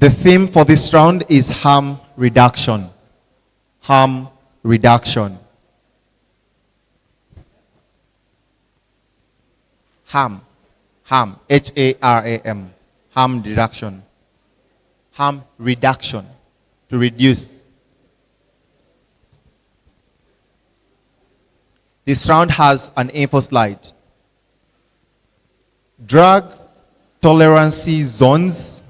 The theme for this round is harm reduction. Harm reduction. Harm. H-A-R-A-M. Harm reduction. Harm reduction. To reduce. This round has an info slide. Drug tolerance zones.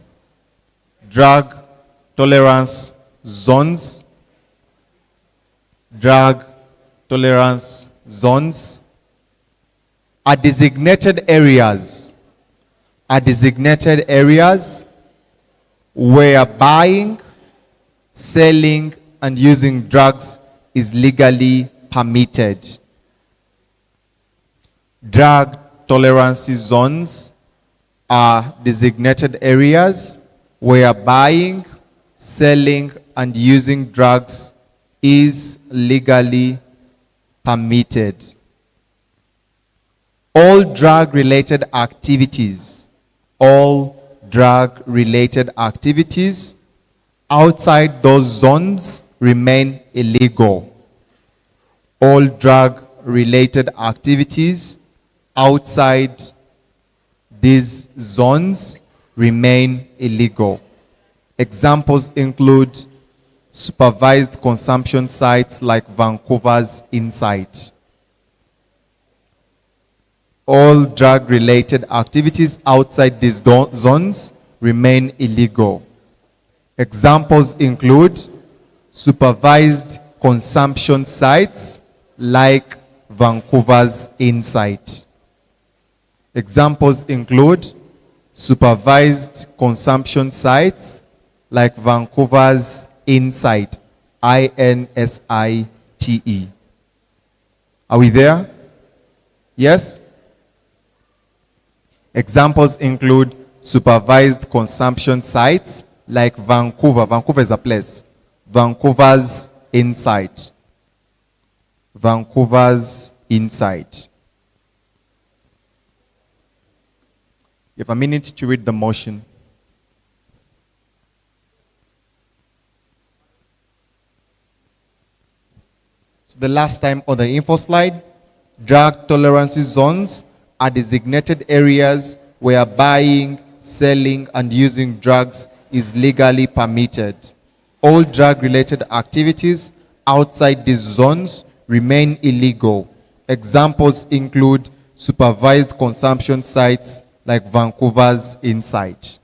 Drug tolerance zones. Drug tolerance zones are designated areas where buying, selling, and using drugs is legally permitted. Drug tolerance zones are designated areas where buying, selling, and using drugs is legally permitted. All drug-related activities outside those zones remain illegal. All drug-related activities outside these zones remain illegal. Examples include supervised consumption sites like Vancouver's Insight. All drug-related activities outside these zones remain illegal. Examples include supervised consumption sites like Vancouver's Insight. Examples include supervised consumption sites like Vancouver's Insight, I-N-S-I-T-E. Are we there? Yes? Examples include supervised consumption sites like Vancouver. Vancouver is a place. Vancouver's Insight. Vancouver's Insight. You have a minute to read the motion. So the last time on the info slide, drug tolerance zones are designated areas where buying, selling, and using drugs is legally permitted. All drug-related activities outside these zones remain illegal. Examples include supervised consumption sites like Vancouver's Insight.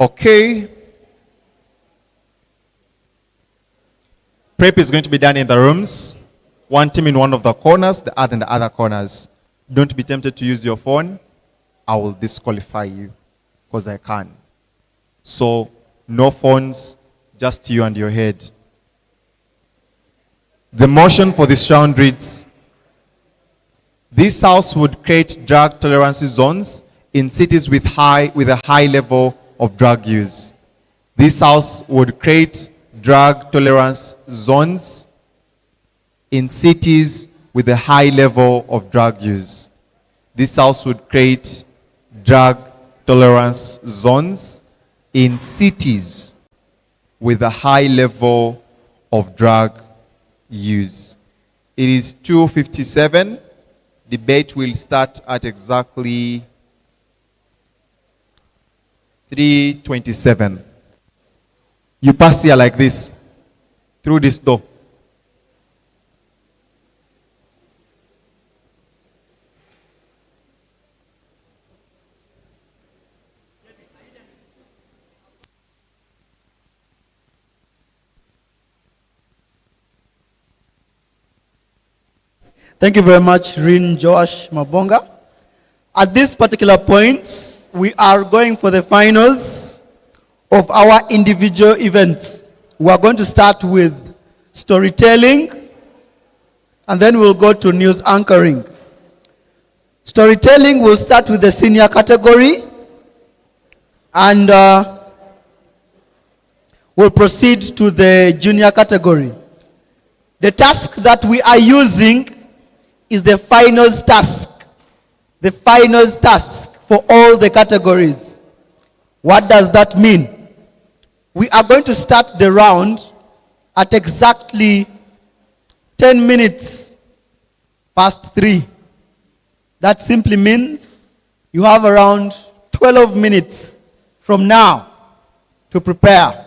Okay. Prep is going to be done in the rooms. One team in one of the corners, the other in the other corners. Don't be tempted to use your phone. I will disqualify you because I can. So, no phones, just you and your head. The motion for this round reads, this house would create drug tolerance zones in cities with a high level of drug use. This house would create drug tolerance zones in cities with a high level of drug use. This house would create drug tolerance zones in cities with a high level of drug use. It is 2:57. Debate will start at exactly 3:27. You pass here like this, through this door. Thank you very much, Rin Josh Mabonga. At this particular point, we are going for the finals of our individual events. We are going to start with storytelling, and then we'll go to news anchoring. Storytelling will start with the senior category, and we'll proceed to the junior category. The task that we are using is the finals task. The finals task for all the categories. What does that mean? We are going to start the round at exactly 10 minutes past 3. That simply means you have around 12 minutes from now to prepare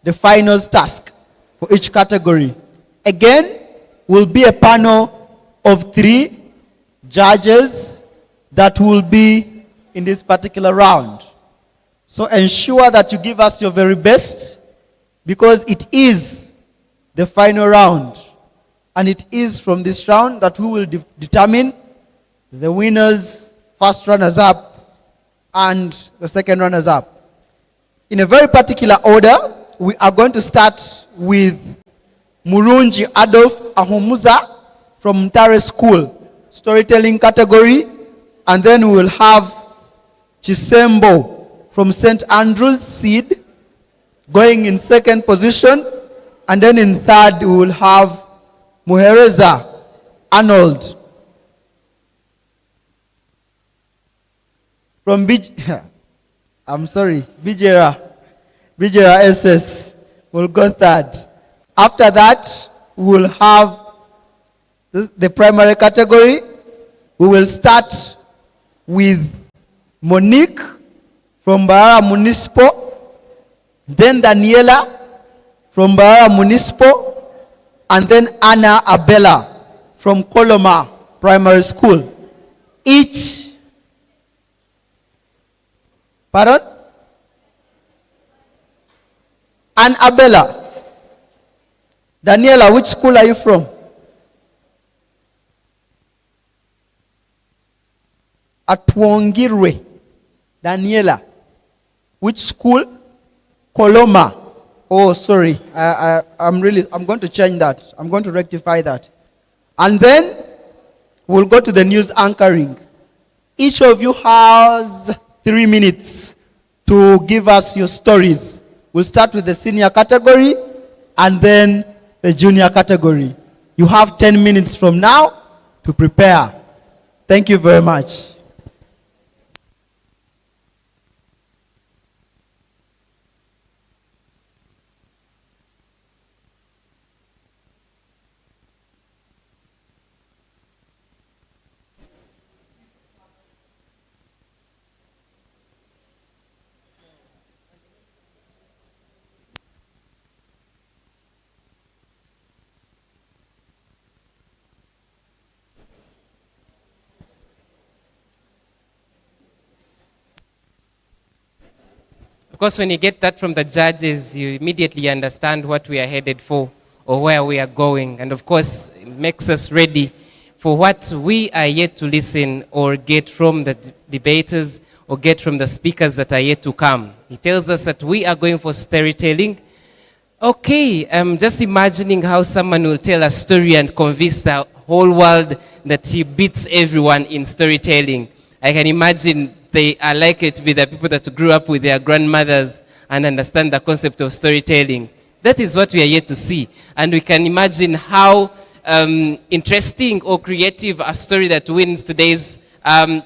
the finals task for each category. Again, will be a panel of 3 judges that will be in this particular round. So ensure that you give us your very best, because it is the final round. And it is from this round that we will determine the winners, first runners-up, and the second runners-up. In a very particular order, we are going to start with Murunji Adolf Ahumuza from Ntale School, storytelling category, and then we will have Chisembo from St. Andrew's Seed going in second position, and then in third we will have Muhereza Arnold from Bijera SS will go third. After that, we will have the primary category. We will start with Monique from Barara Municipal, then Daniela from Barara Municipal, and then Anna Abella from Koloma Primary School. Each, pardon? Anna Abella. Daniela, which school are you from? Atwongirwe. Daniela. Which school? Koloma. Oh, sorry. I'm going to change that. I'm going to rectify that. And then we'll go to the news anchoring. Each of you has 3 minutes to give us your stories. We'll start with the senior category and then the junior category. You have 10 minutes from now to prepare. Thank you very much. Of course, when you get that from the judges, you immediately understand what we are headed for or where we are going. And of course, it makes us ready for what we are yet to listen or get from the debaters or get from the speakers that are yet to come. He tells us that we are going for storytelling. Okay, I'm just imagining how someone will tell a story and convince the whole world that he beats everyone in storytelling. I can imagine they are likely to be the people that grew up with their grandmothers and understand the concept of storytelling. That is what we are yet to see. And we can imagine how interesting or creative a story that wins today's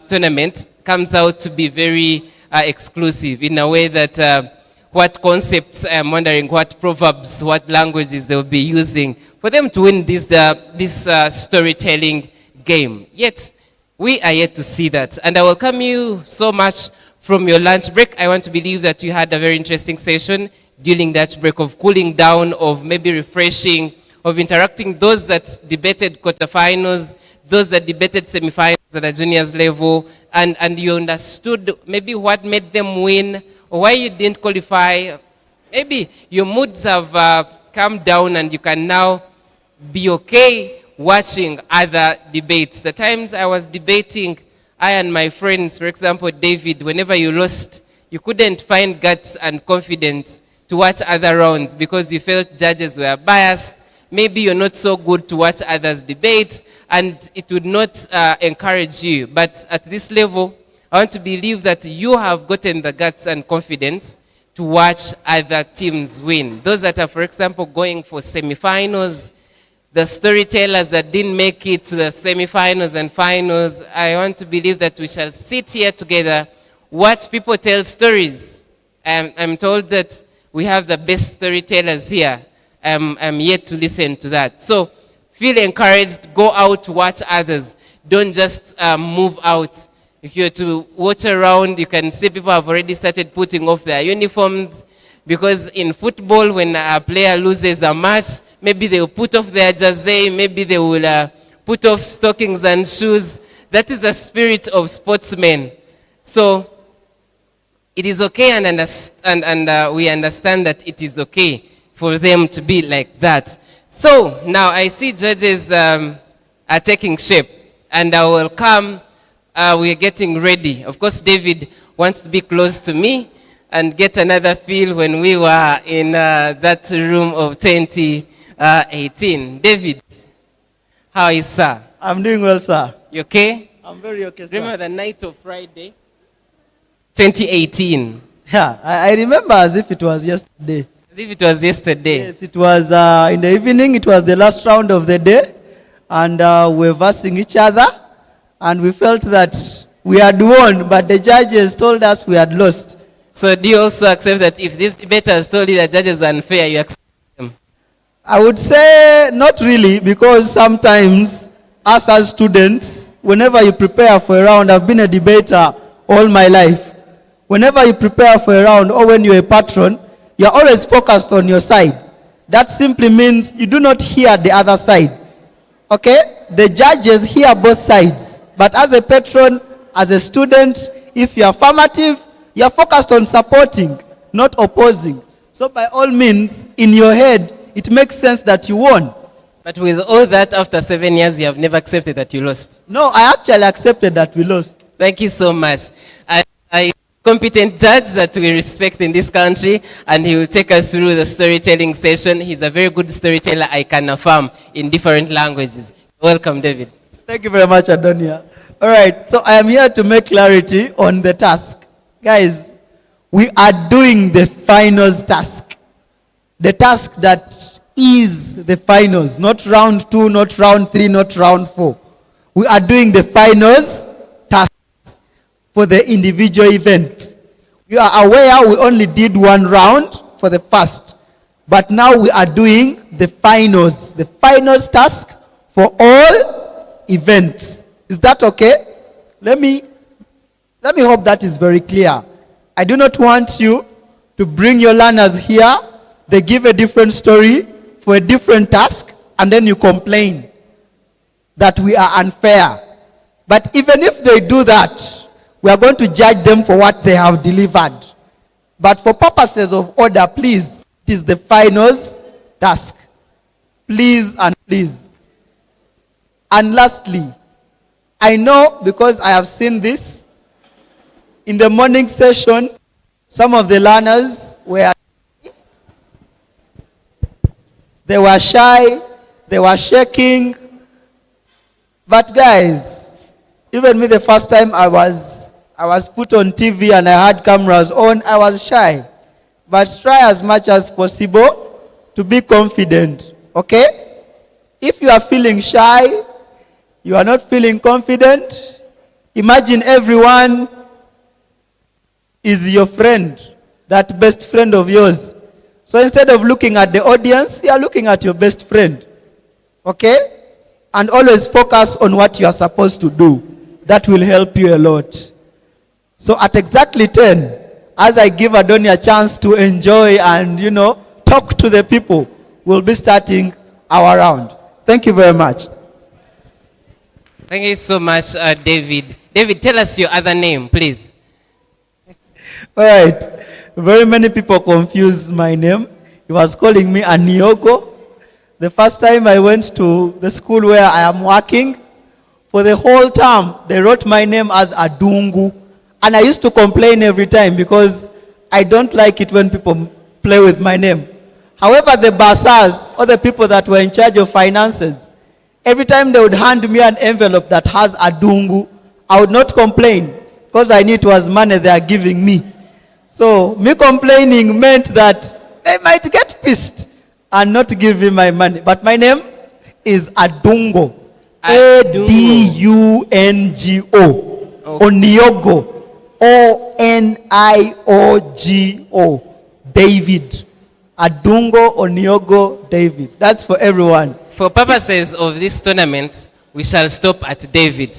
tournament comes out to be very exclusive in a way that what concepts, I'm wondering what proverbs, what languages they'll be using for them to win this storytelling game. Yet, we are yet to see that. And I welcome you so much from your lunch break. I want to believe that you had a very interesting session during that break of cooling down, of maybe refreshing, of interacting those that debated quarterfinals, those that debated semifinals at the juniors level, and you understood maybe what made them win or why you didn't qualify. Maybe your moods have calmed down and you can now be okay watching other debates. The times I was debating, I and my friends, for example, David, whenever you lost, you couldn't find guts and confidence to watch other rounds because you felt judges were biased. Maybe you're not so good to watch others debate, and it would not encourage you. But at this level, I want to believe that you have gotten the guts and confidence to watch other teams win. Those that are, for example, going for semifinals, the storytellers that didn't make it to the semifinals and finals, I want to believe that we shall sit here together, watch people tell stories. I'm told that we have the best storytellers here. I'm yet to listen to that. So feel encouraged, go out to watch others. Don't just move out. If you're to watch around, you can see people have already started putting off their uniforms, because in football, when a player loses a match, maybe they will put off their jersey, maybe they will put off stockings and shoes. That is the spirit of sportsmen. So it is okay, and we understand that it is okay for them to be like that. So now I see judges are taking shape, and I will come. We are getting ready. Of course, David wants to be close to me and get another feel when we were in that room of 2018. David, how is sir? I'm doing well, sir. You okay? I'm very okay, sir. Remember the night of Friday? 2018. Yeah, I remember as if it was yesterday. As if it was yesterday. Yes, it was in the evening. It was the last round of the day. And we were versing each other. And we felt that we had won, but the judges told us we had lost. So do you also accept that if this debaters told you that judges are unfair, you accept them? I would say not really, because sometimes us as students, whenever you prepare for a round, I've been a debater all my life. Whenever you prepare for a round or when you're a patron, you're always focused on your side. That simply means you do not hear the other side. Okay? The judges hear both sides. But as a patron, as a student, if you're affirmative, you're focused on supporting, not opposing. So by all means, in your head, it makes sense that you won. But with all that, after 7 years, you have never accepted that you lost. No, I actually accepted that we lost. Thank you so much. I competent judge that we respect in this country, and he will take us through the storytelling session. He's a very good storyteller, I can affirm, in different languages. Welcome, David. Thank you very much, Adonia. All right, so I am here to make clarity on the task. Guys, we are doing the finals task. The task that is the finals, not round 2, not round 3, not round 4. We are doing the finals tasks for the individual events. You are aware we only did one round for the first, but now we are doing the finals task for all events. Is that okay? Let me hope that is very clear. I do not want you to bring your learners here, they give a different story for a different task, and then you complain that we are unfair. But even if they do that, we are going to judge them for what they have delivered. But for purposes of order, please, it is the finals task. Please and please. And lastly, I know because I have seen this, in the morning session, some of the learners were shy, they were shaking. But guys, even me the first time I was put on TV and I had cameras on, I was shy. But try as much as possible to be confident, okay? If you are feeling shy, you are not feeling confident, imagine everyone is your friend, that best friend of yours. So instead of looking at the audience, you are looking at your best friend. Okay? And always focus on what you are supposed to do. That will help you a lot. So at exactly 10, as I give Adonia a chance to enjoy and, talk to the people, we'll be starting our round. Thank you very much. Thank you so much, David. David, tell us your other name, please. All right. Very many people confuse my name. He was calling me Aniogo. The first time I went to the school where I am working, for the whole term, they wrote my name as Adungu. And I used to complain every time because I don't like it when people play with my name. However, the bursars, or the people that were in charge of finances, every time they would hand me an envelope that has Adungu, I would not complain because I knew it was money they are giving me. So me complaining meant that they might get pissed and not give me my money. But my name is Adungo. Adungo. Okay. Oniogo. Oniogo. David. Adungo Oniogo David. That's for everyone. For purposes of this tournament, we shall stop at David.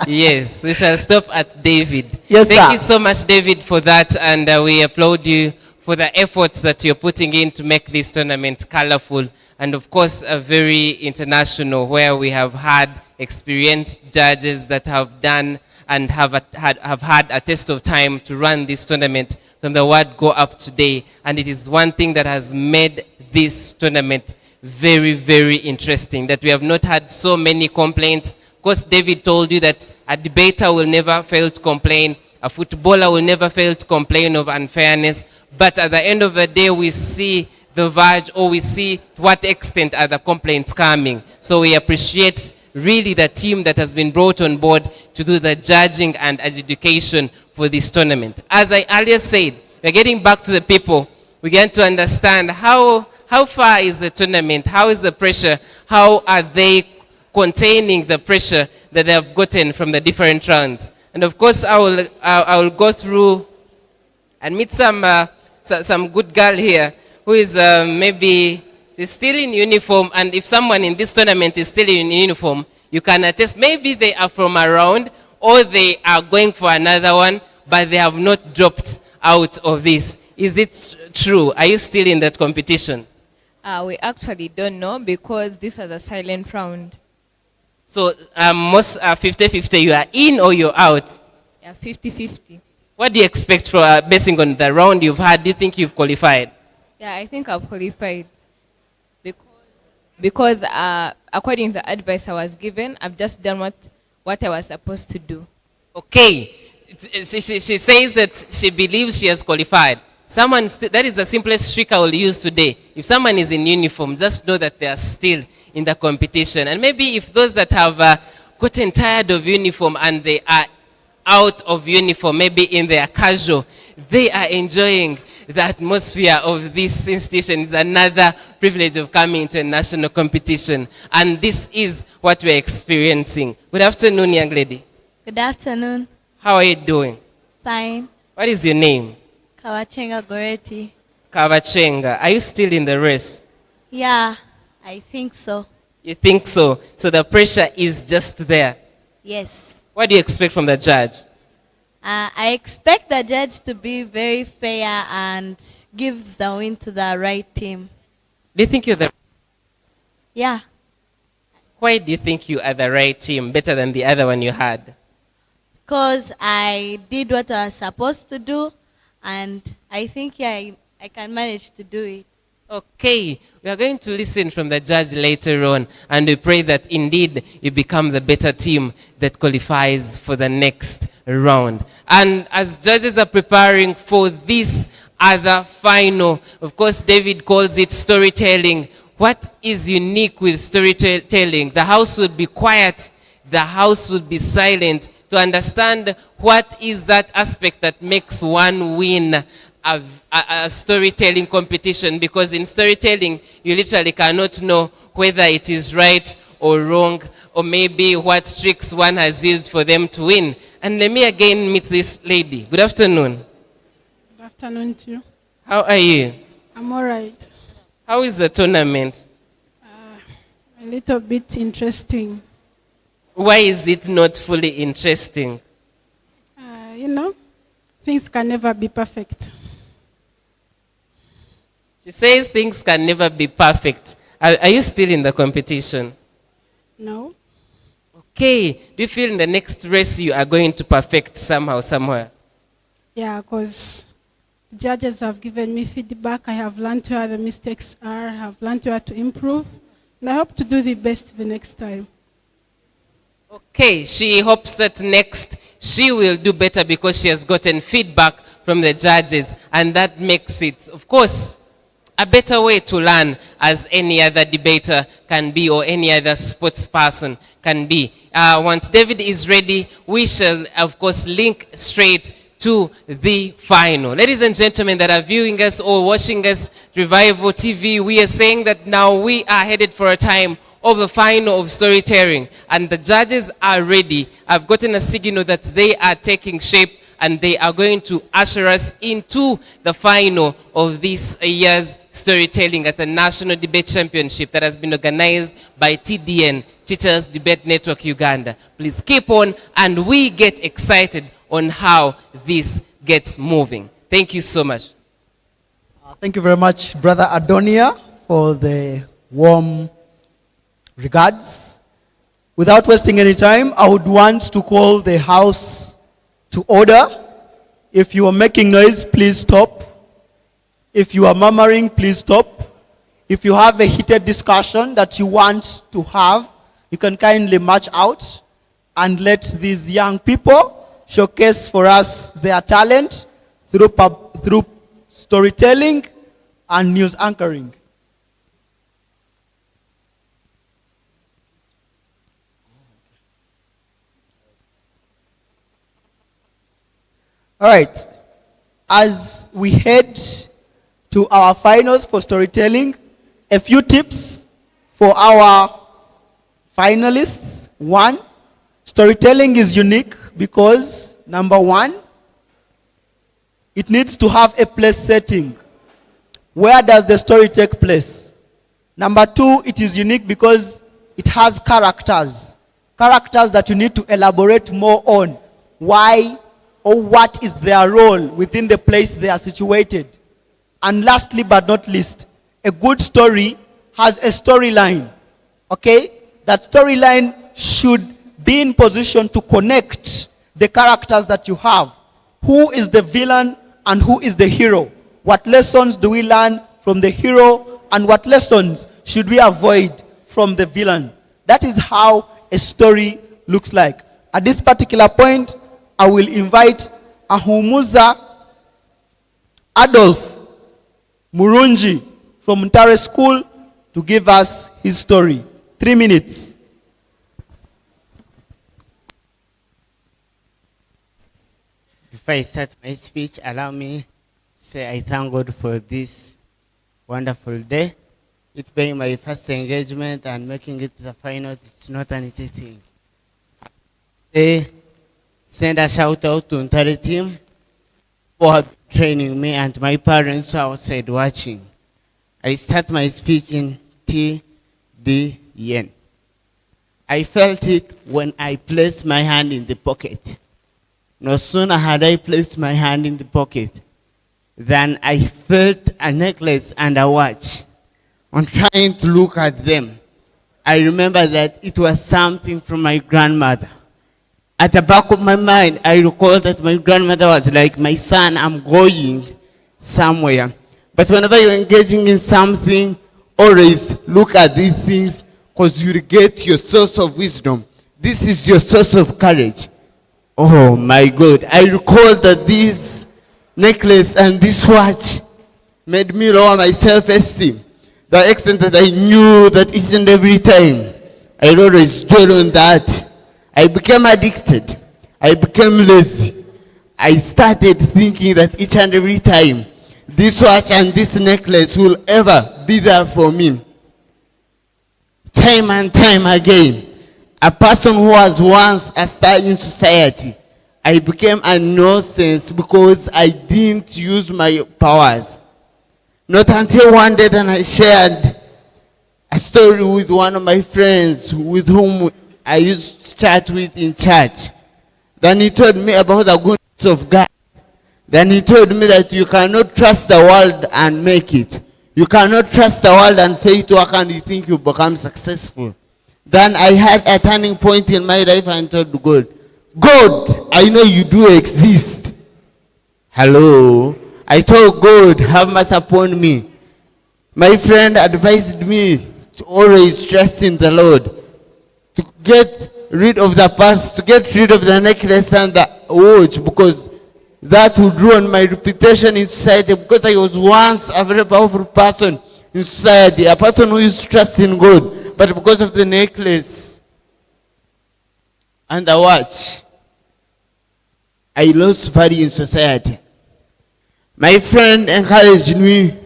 Yes, we shall stop at David. Yes, Thank sir. you so much, David, for that, and we applaud you for the efforts that you're putting in to make this tournament colorful, and of course, very international, where we have had experienced judges that have done and have had a test of time to run this tournament from the word go up today. And it is one thing that has made this tournament very, very interesting, that we have not had so many complaints. Of course, David told you that a debater will never fail to complain, a footballer will never fail to complain of unfairness, but at the end of the day, we see the verge, or we see to what extent are the complaints coming. So we appreciate really the team that has been brought on board to do the judging and adjudication for this tournament. As I earlier said, we're getting back to the people. We get to understand how far is the tournament, how is the pressure, how are they containing the pressure that they have gotten from the different rounds. And of course, I will go through and meet some good girl here who is maybe she's still in uniform. And if someone in this tournament is still in uniform, you can attest maybe they are from around or they are going for another one, but they have not dropped out of this. Is it true? Are you still in that competition? We actually don't know because this was a silent round. So most 50-50, you are in or you're out? Yeah, 50-50. What do you expect for basing on the round you've had? Do you think you've qualified? Yeah, I think I've qualified. Because according to the advice I was given, I've just done what I was supposed to do. Okay. She says that she believes she has qualified. That is the simplest trick I will use today. If someone is in uniform, just know that they are still in the competition. And maybe if those that have gotten tired of uniform and they are out of uniform, maybe in their casual, they are enjoying the atmosphere of this institution. Is another privilege of coming to a national competition. And this is what we're experiencing. Good afternoon, young lady. Good afternoon. How are you doing? Fine. What is your name? Kawachenga Goreti. Kavachenga. Are you still in the race? Yeah, I think so. You think so? So the pressure is just there. Yes. What do you expect from the judge? I expect the judge to be very fair and give the win to the right team. Do you think you're the... Yeah, Why do you think you are the right team, better than the other one you had? because I did what I was supposed to do, and I think I can manage to do it. Okay, we are going to listen from the judge later on, and we pray that indeed you become the better team that qualifies for the next round. And as judges are preparing for this other final, of course, David calls it storytelling. What is unique with storytelling? The house will be quiet, the house will be silent, to understand what is that aspect that makes one win a storytelling competition, because in storytelling you literally cannot know whether it is right or wrong, or maybe what tricks one has used for them to win. And let me again meet this lady. Good afternoon. Good afternoon to you. How are you? I'm all right. How is the tournament? A little bit interesting. Why is it not fully interesting? Things can never be perfect. She says things can never be perfect. Are you still in the competition? No. Okay. Do you feel in the next race you are going to perfect somehow, somewhere? Yeah, because Judges have given me feedback. I have learned where the mistakes are, have learned where to improve, and I hope to do the best the next time. Okay, she hopes that next she will do better because she has gotten feedback from the judges, and that makes it, of course, a better way to learn, as any other debater can be or any other sports person can be. Once David is ready, we shall, of course, link straight to the final. Ladies and gentlemen that are viewing us or watching us, Revival TV, we are saying that now we are headed for a time of the final of storytelling, and the judges are ready. I've gotten a signal that they are taking shape, and they are going to usher us into the final of this year's storytelling at the National Debate Championship that has been organized by TDN, Teachers Debate Network Uganda. Please keep on, and we get excited on how this gets moving. Thank you so much. Thank you very much, Brother Adonia, for the warm regards. Without wasting any time, I would want to call the House to order. If you are making noise, please stop. If you are murmuring, please stop. If you have a heated discussion that you want to have, you can kindly march out and let these young people showcase for us their talent through storytelling and news anchoring. All right, as we head to our finals for storytelling, a few tips for our finalists. One, storytelling is unique because, number one, it needs to have a place setting. Where does the story take place? Number two, it is unique because it has characters. Characters that you need to elaborate more on. Why or what is their role within the place they are situated. And lastly but not least, a good story has a storyline. Okay? That storyline should be in position to connect the characters that you have. Who is the villain and who is the hero? What lessons do we learn from the hero and what lessons should we avoid from the villain? That is how a story looks like. At this particular point, I will invite Ahumuza Adolf Murunji from Ntale School to give us his story. 3 minutes. Before I start my speech, allow me to say I thank God for this wonderful day. It being my first engagement and making it to the finals, it's not an easy thing. They send a shout out to Ntale team for training me and my parents outside watching. I start my speech in TDN. I felt it when I placed my hand in the pocket. No sooner had I placed my hand in the pocket than I felt a necklace and a watch. On trying to look at them, I remember that it was something from my grandmother. At the back of my mind, I recall that my grandmother was like, my son, I'm going somewhere. But whenever you're engaging in something, always look at these things because you'll get your source of wisdom. This is your source of courage. Oh my God. I recall that this necklace and this watch made me lower my self-esteem. The extent that I knew that each and every time I'd always dwell on that. I became addicted. I became lazy. I started thinking that each and every time this watch and this necklace will ever be there for me. Time and time again, a person who was once a star in society, I became a nuisance because I didn't use my powers. Not until one day then I shared a story with one of my friends with whom I used to chat with in church. Then he told me about the goodness of God. Then he told me that you cannot trust the world and make it. You cannot trust the world and faith to work and you think you become successful. Then I had a turning point in my life and told God, God, I know you do exist. Hello. I told God, have mercy upon me. My friend advised me to always trust in the Lord, to get rid of the past, to get rid of the necklace and the watch, because that would ruin my reputation in society, because I was once a very powerful person in society, a person who used to trust in God, but because of the necklace and the watch, I lost value in society. My friend encouraged me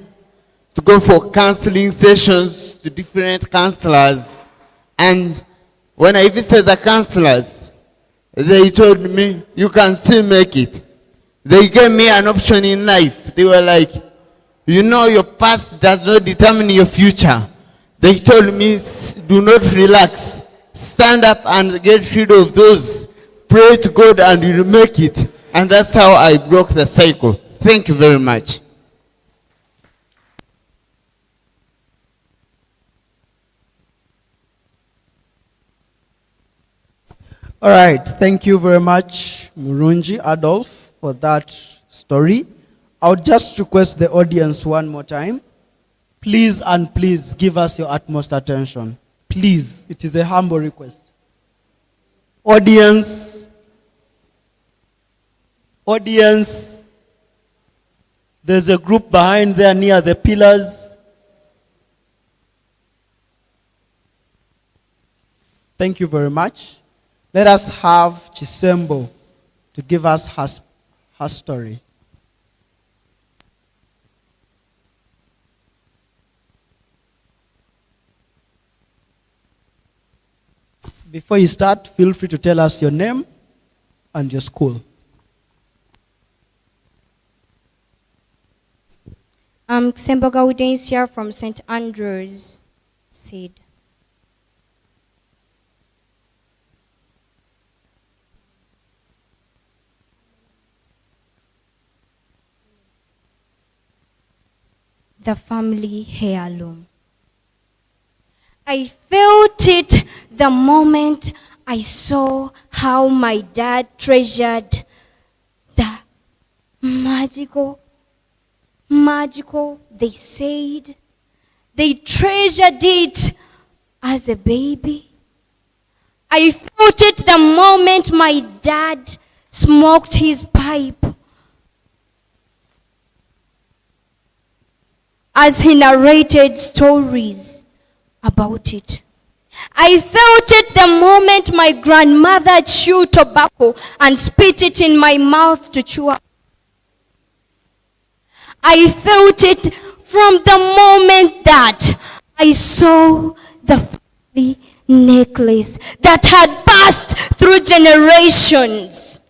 to go for counseling sessions to different counselors. And when I visited the counselors, they told me, you can still make it. They gave me an option in life. They were like, you know, your past does not determine your future. They told me, do not relax. Stand up and get rid of those. Pray to God and you'll make it. And that's how I broke the cycle. Thank you very much. All right, thank you very much, Murunji Adolf, for that story. I'll just request the audience one more time. Please and please give us your utmost attention. Please, it is a humble request. Audience, there's a group behind there near the pillars. Thank you very much. Let us have Chisembo to give us her story. Before you start, feel free to tell us your name and your school. I'm Kisembo Gaudensia from St. Andrews, Seed. The family heirloom. I felt it the moment I saw how my dad treasured the magical, they said. They treasured it as a baby. I felt it the moment my dad smoked his pipe as he narrated stories about it. I felt it the moment my grandmother chewed tobacco and spit it in my mouth to chew up. I felt it from the moment that I saw the family necklace that had passed through generations.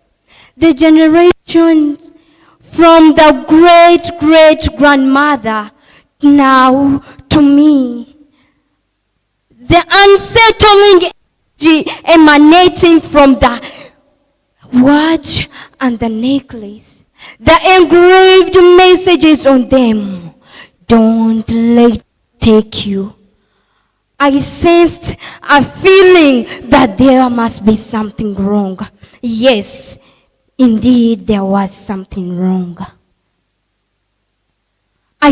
The generations from the great-great-grandmother now to me. The unsettling energy emanating from the watch and the necklace. The engraved messages on them. Don't let it take you. I sensed a feeling that there must be something wrong. Yes, indeed there was something wrong. I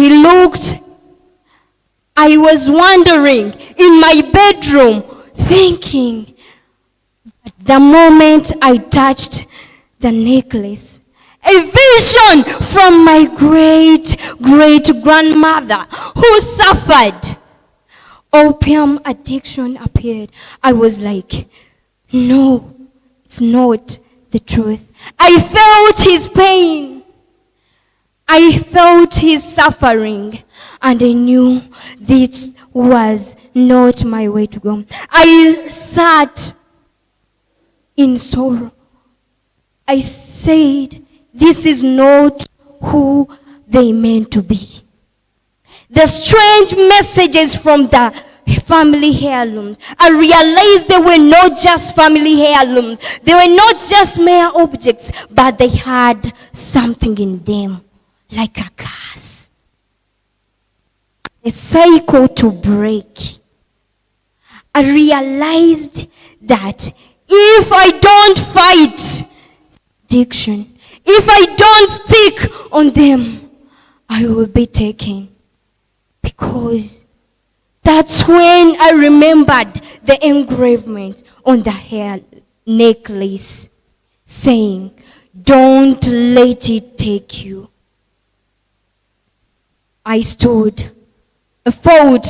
was wandering in my bedroom thinking, but the moment I touched the necklace, a vision from my great-great-grandmother who suffered opium addiction appeared. I was like, no, it's not the truth. I felt his pain. I felt his suffering. And I knew this was not my way to go. I sat in sorrow. I said, this is not who they meant to be. The strange messages from the family heirlooms. I realized they were not just family heirlooms. They were not just mere objects, but they had something in them, like a curse. A cycle to break. I realized that if I don't fight addiction, if I don't stick on them, I will be taken. Because that's when I remembered the engravement on the hair necklace saying, "Don't let it take you." I stood, fought,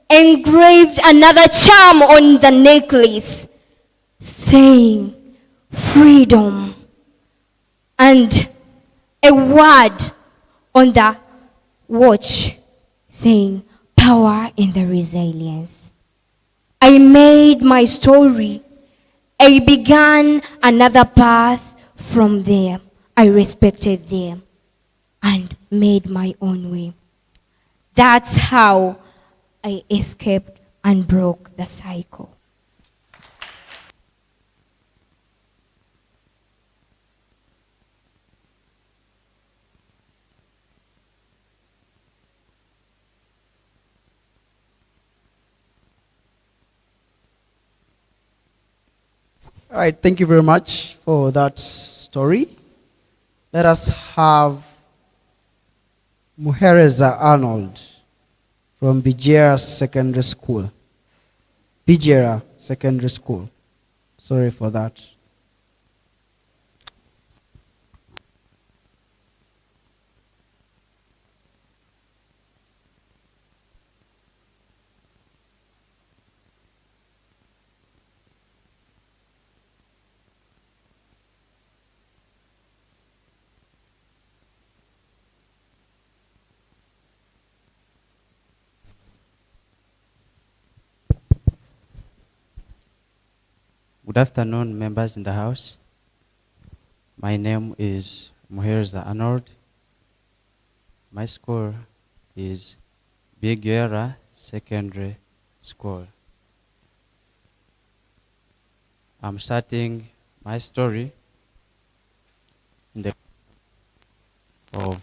engraved another charm on the necklace saying, "Freedom," and a word on the watch saying, "Power in the resilience." I made my story. I began another path from there. I respected them and made my own way. That's how I escaped and broke the cycle. All right, thank you very much for that story. Let us have Muhereza Arnold from Bijera Secondary School. Bijera Secondary School. Sorry for that. Good afternoon, members in the house. My name is Muhereza Arnold. My school is Bigera Secondary School. I'm starting my story in the of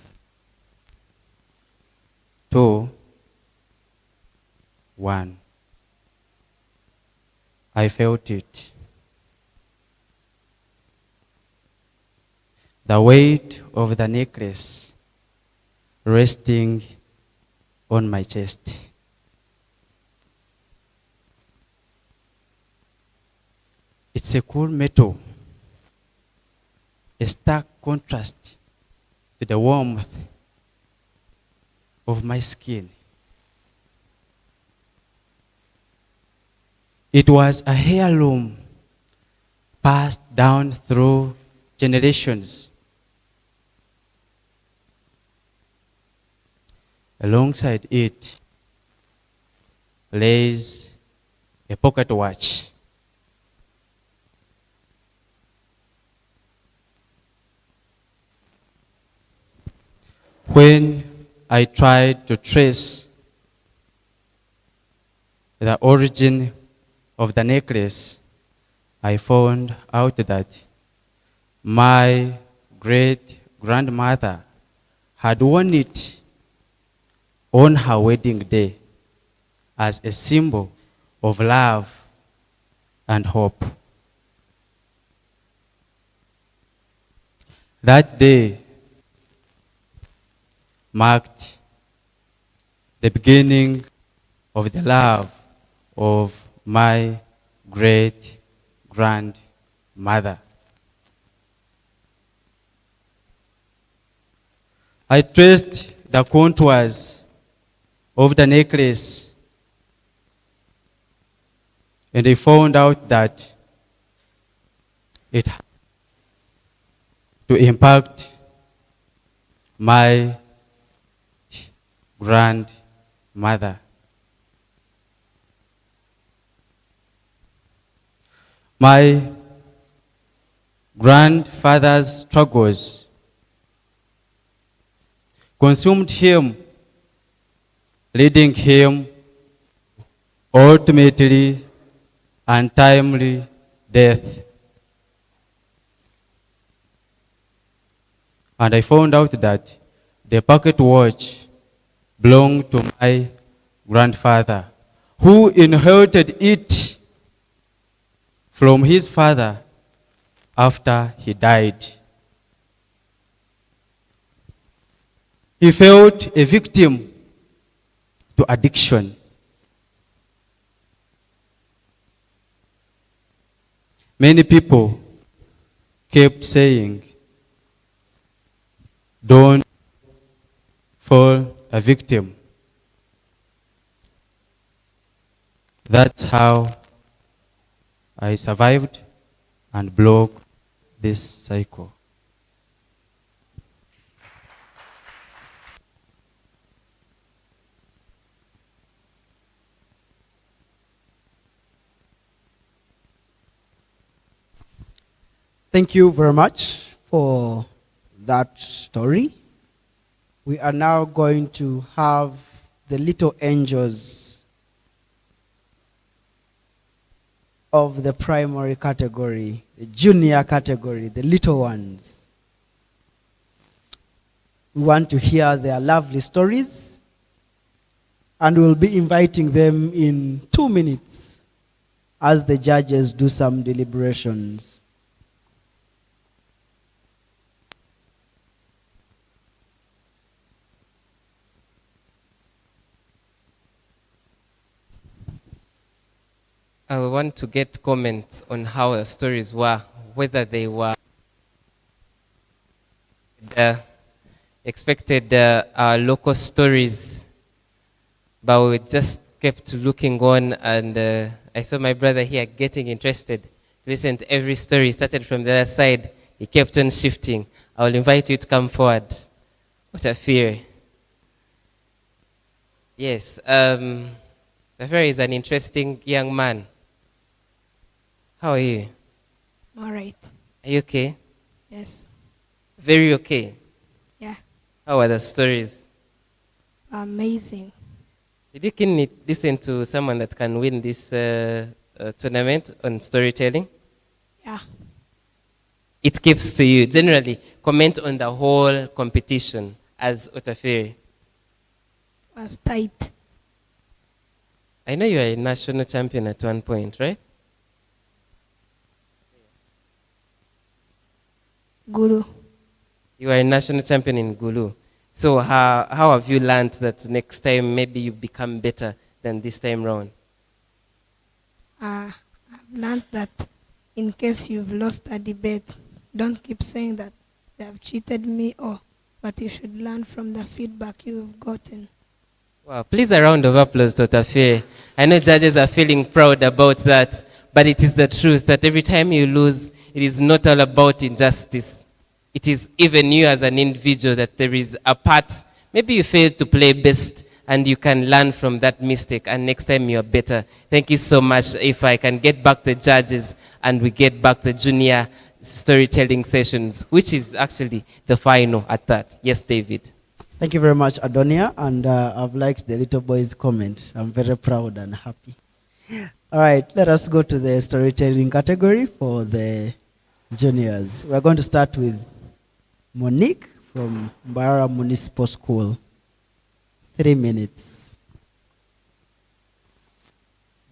2, 1. I felt it. The weight of the necklace resting on my chest. It's a cool metal, a stark contrast to the warmth of my skin. It was a heirloom passed down through generations. Alongside it lays a pocket watch. When I tried to trace the origin of the necklace, I found out that my great-grandmother had worn it on her wedding day as a symbol of love and hope. That day marked the beginning of the love of my great-grandmother. I traced the contours of the necklace, and I found out that it had to impact my grandmother. My grandfather's struggles consumed him, leading him ultimately untimely death. And I found out that the pocket watch belonged to my grandfather, who inherited it from his father after he died. He felt a victim to addiction. Many people kept saying, don't fall a victim. That's how I survived and broke this cycle. Thank you very much for that story. We are now going to have the little angels of the primary category, the junior category, the little ones. We want to hear their lovely stories, and we'll be inviting them in 2 minutes as the judges do some deliberations. I want to get comments on how the stories were, whether they were expected local stories, but we just kept looking on, and I saw my brother here getting interested to listen to every story. He started from the other side. He kept on shifting. I will invite you to come forward. What a fear. Yes, Taferi is an interesting young man. How are you? All right. Are you okay? Yes. Very okay. Yeah. How are the stories? Amazing. Did you can listen to someone that can win this tournament on storytelling? Yeah. It keeps to you. Generally, comment on the whole competition as Otafiri. Was tight. I know you are a national champion at one point, right? Guru. You are a national champion in Gulu. So how have you learned that next time maybe you become better than this time round? I've learned that in case you've lost a debate, don't keep saying that they have cheated me, but you should learn from the feedback you've gotten. Wow, please a round of applause to Otafiri. I know judges are feeling proud about that, but it is the truth that every time you lose, it is not all about injustice. It is even you as an individual that there is a part. Maybe you failed to play best and you can learn from that mistake and next time you're better. Thank you so much. If I can get back the judges and we get back the junior storytelling sessions, which is actually the final at that. Yes, David. Thank you very much, Adonia, and I've liked the little boy's comment. I'm very proud and happy. All right, let us go to the storytelling category for the juniors. We're going to start with Monique from Mbara Municipal School. 3 minutes.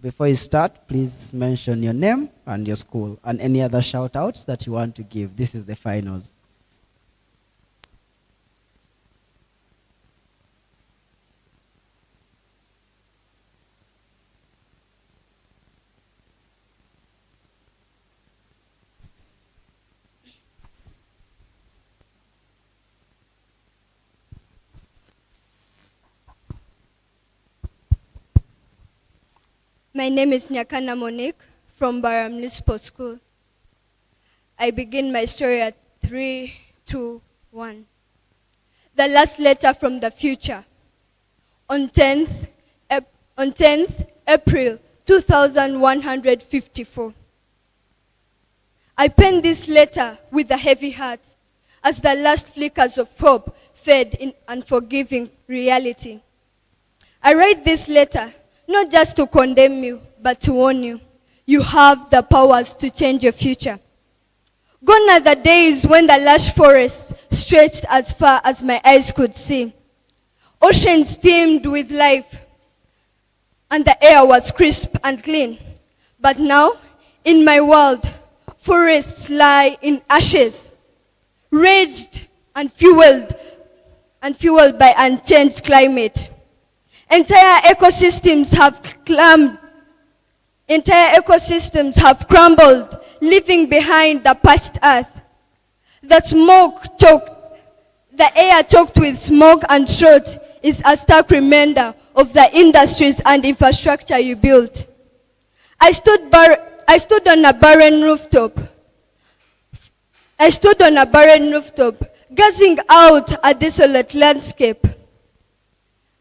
Before you start, please mention your name and your school and any other shout outs that you want to give. This is the finals. My name is Nyakana Monique from Bara Municipal School. I begin my story at 3, 2, 1. The last letter from the future. On 10th April 2154. I penned this letter with a heavy heart as the last flickers of hope fade in unforgiving reality. I write this letter not just to condemn you, but to warn you. You have the powers to change your future. Gone are the days when the lush forest stretched as far as my eyes could see. Oceans teemed with life, and the air was crisp and clean. But now, in my world, forests lie in ashes, raged and fueled and fueled by unchanged climate. Entire ecosystems have crumbled, leaving behind the parched earth. The air choked with smoke and shot is a stark reminder of the industries and infrastructure you built. I stood on a barren rooftop, gazing out a desolate landscape.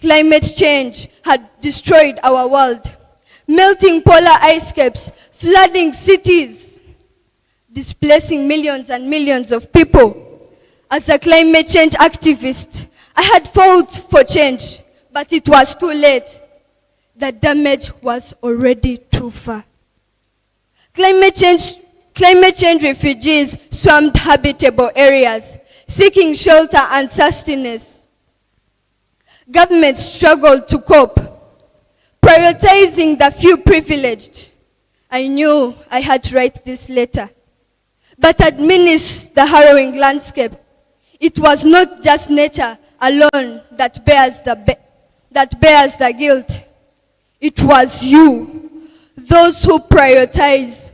Climate change had destroyed our world. Melting polar ice caps, flooding cities, displacing millions and millions of people. As a climate change activist, I had fought for change, but it was too late. The damage was already too far. Climate change refugees swarmed habitable areas, seeking shelter and sustenance. Governments struggled to cope, prioritizing the few privileged. I knew I had to write this letter. But amidst the harrowing landscape, it was not just nature alone that bears the guilt. It was you, those who prioritize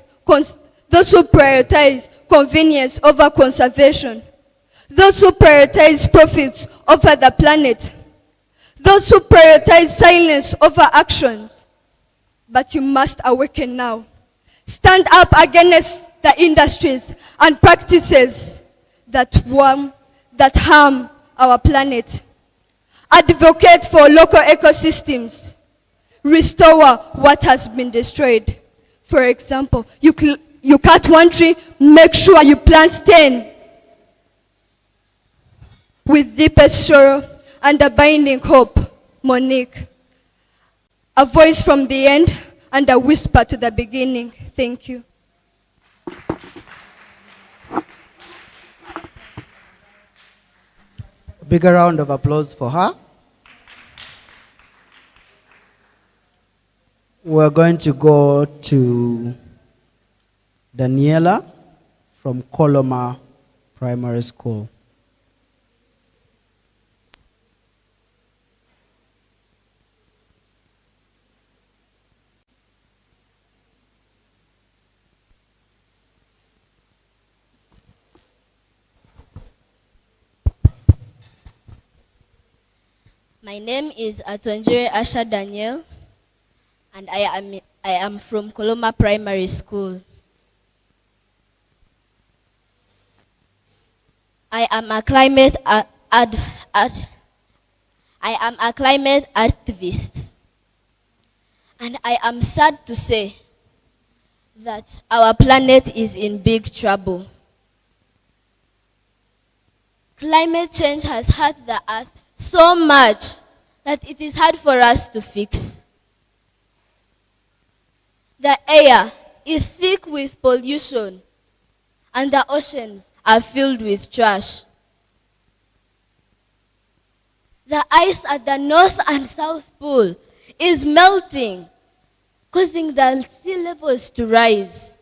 convenience over conservation, those who prioritize profits over the planet, those who prioritize silence over actions. But you must awaken now. Stand up against the industries and practices that harm our planet. Advocate for local ecosystems. Restore what has been destroyed. For example, you cut one tree, make sure you plant 10. With deepest sorrow and abiding hope, Monique. A voice from the end and a whisper to the beginning. Thank you. A bigger round of applause for her. We're going to go to Daniela from Coloma Primary School. My name is Atonjere Asha Daniel, and I am from Coloma Primary School. I am a climate activist, and I am sad to say that our planet is in big trouble. Climate change has hurt the earth so much that it is hard for us to fix. The air is thick with pollution, and the oceans are filled with trash. The ice at the North and South Pole is melting, causing the sea levels to rise.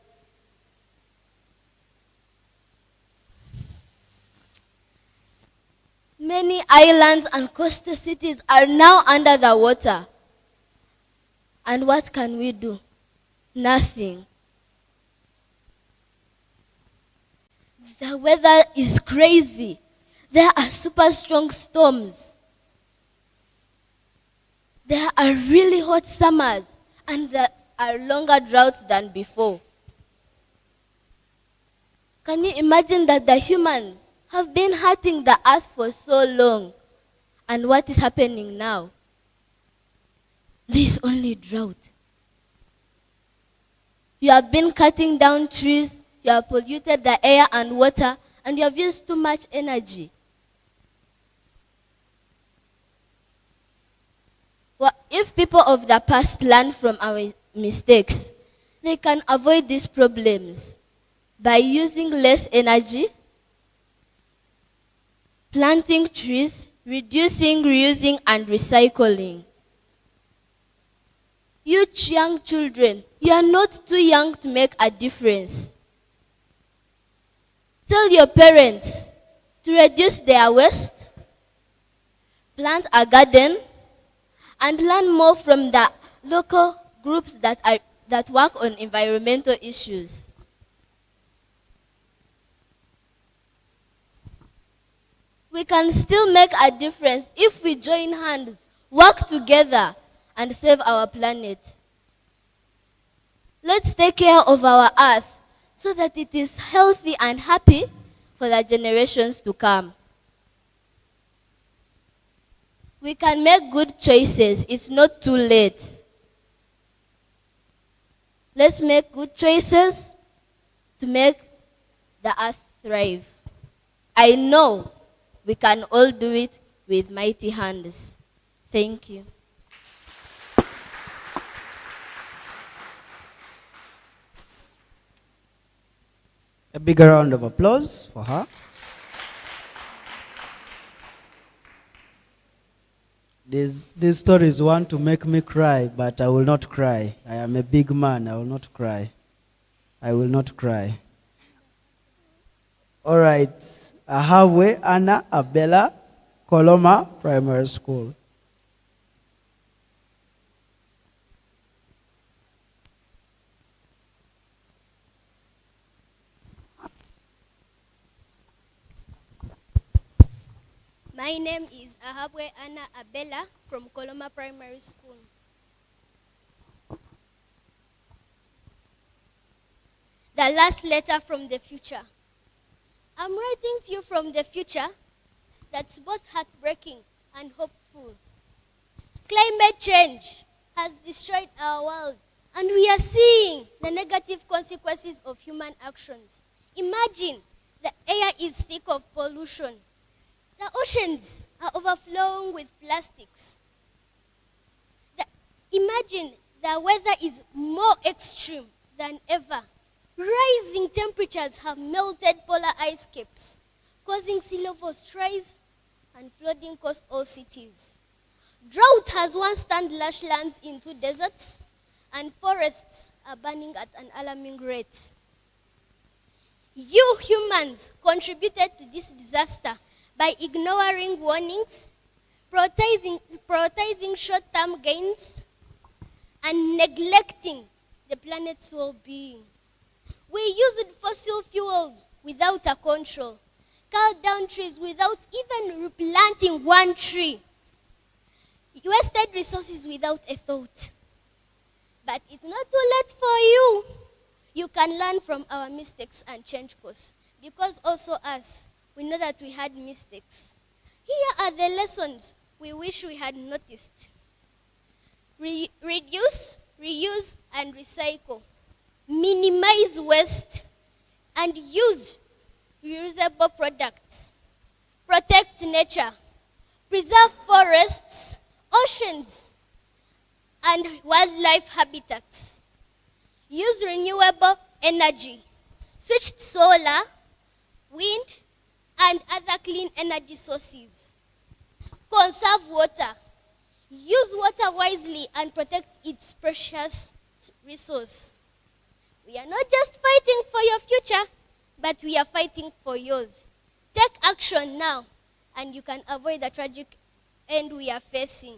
Many islands and coastal cities are now under the water. And what can we do? Nothing. The weather is crazy. There are super strong storms. There are really hot summers, and there are longer droughts than before. Can you imagine that the humans have been hurting the earth for so long, and what is happening now? There is only drought. You have been cutting down trees, you have polluted the air and water, and you have used too much energy. Well, if people of the past learn from our mistakes, they can avoid these problems by using less energy, planting trees, reducing, reusing, and recycling. You young children, you are not too young to make a difference. Tell your parents to reduce their waste, plant a garden, and learn more from the local groups that work on environmental issues. We can still make a difference if we join hands, work together, and save our planet. Let's take care of our earth so that it is healthy and happy for the generations to come. We can make good choices. It's not too late. Let's make good choices to make the earth thrive. I know we can all do it with mighty hands. Thank you. A bigger round of applause for her. These stories want to make me cry, but I will not cry. I am a big man. I will not cry. I will not cry. All right. Ahawe Anna Abela, Koloma Primary School. My name is Ahabwe Anna Abela from Koloma Primary School. The last letter from the future. I'm writing to you from the future that's both heartbreaking and hopeful. Climate change has destroyed our world, and we are seeing the negative consequences of human actions. Imagine the air is thick of pollution. The oceans are overflowing with plastics. Imagine the weather is more extreme than ever. Rising temperatures have melted polar ice caps, causing sea levels to rise and flooding coastal cities. Drought has once turned lush lands into deserts, and forests are burning at an alarming rate. You humans contributed to this disaster by ignoring warnings, prioritizing short-term gains, and neglecting the planet's well-being. We used fossil fuels without a control, cut down trees without even replanting one tree, wasted resources without a thought. But it's not too late for you. You can learn from our mistakes and change course, because also us, we know that we had mistakes. Here are the lessons we wish we had noticed. Reduce, reuse, and recycle. Minimize waste and use reusable products. Protect nature. Preserve forests, oceans, and wildlife habitats. Use renewable energy. Switch to solar, wind, and other clean energy sources. Conserve water. Use water wisely and protect its precious resource. We are not just fighting for your future, but we are fighting for yours. Take action now, and you can avoid the tragic end we are facing.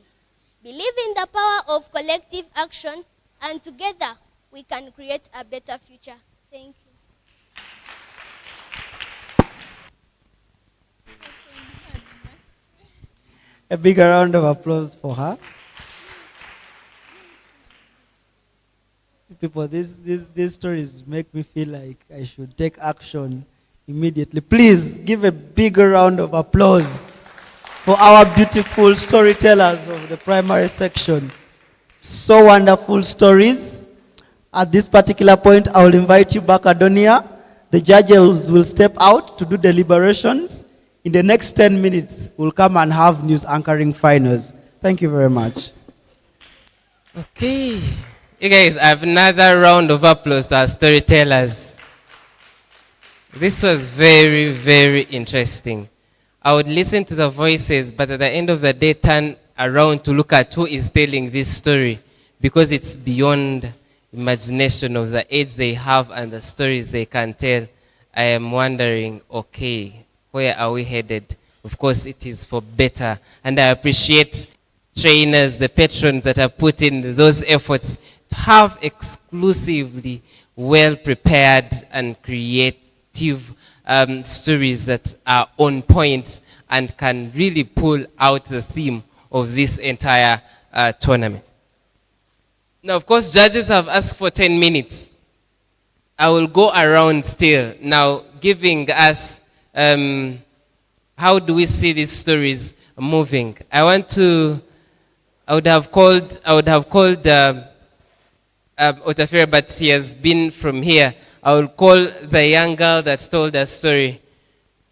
Believe in the power of collective action, and together we can create a better future. Thank you. A bigger round of applause for her. People, these stories make me feel like I should take action immediately. Please give a bigger round of applause for our beautiful storytellers of the primary section. So wonderful stories. At this particular point, I will invite you back, Adonia. The judges will step out to do deliberations. In the next 10 minutes, we'll come and have news anchoring finals. Thank you very much. Okay. You guys, I have another round of applause to our storytellers. This was very, very interesting. I would listen to the voices, but at the end of the day, turn around to look at who is telling this story, because it's beyond imagination of the age they have and the stories they can tell. I am wondering, okay, where are we headed? of course, it is for better. And I appreciate trainers, the patrons that have put in those efforts to have exclusively well prepared and creative stories that are on point and can really pull out the theme of this entire tournament. Now, of course, judges have asked for 10 minutes. I will go around still now, giving us how do we see these stories moving. I would have called Otafira, but he has been from here. I will call the young girl that told a story.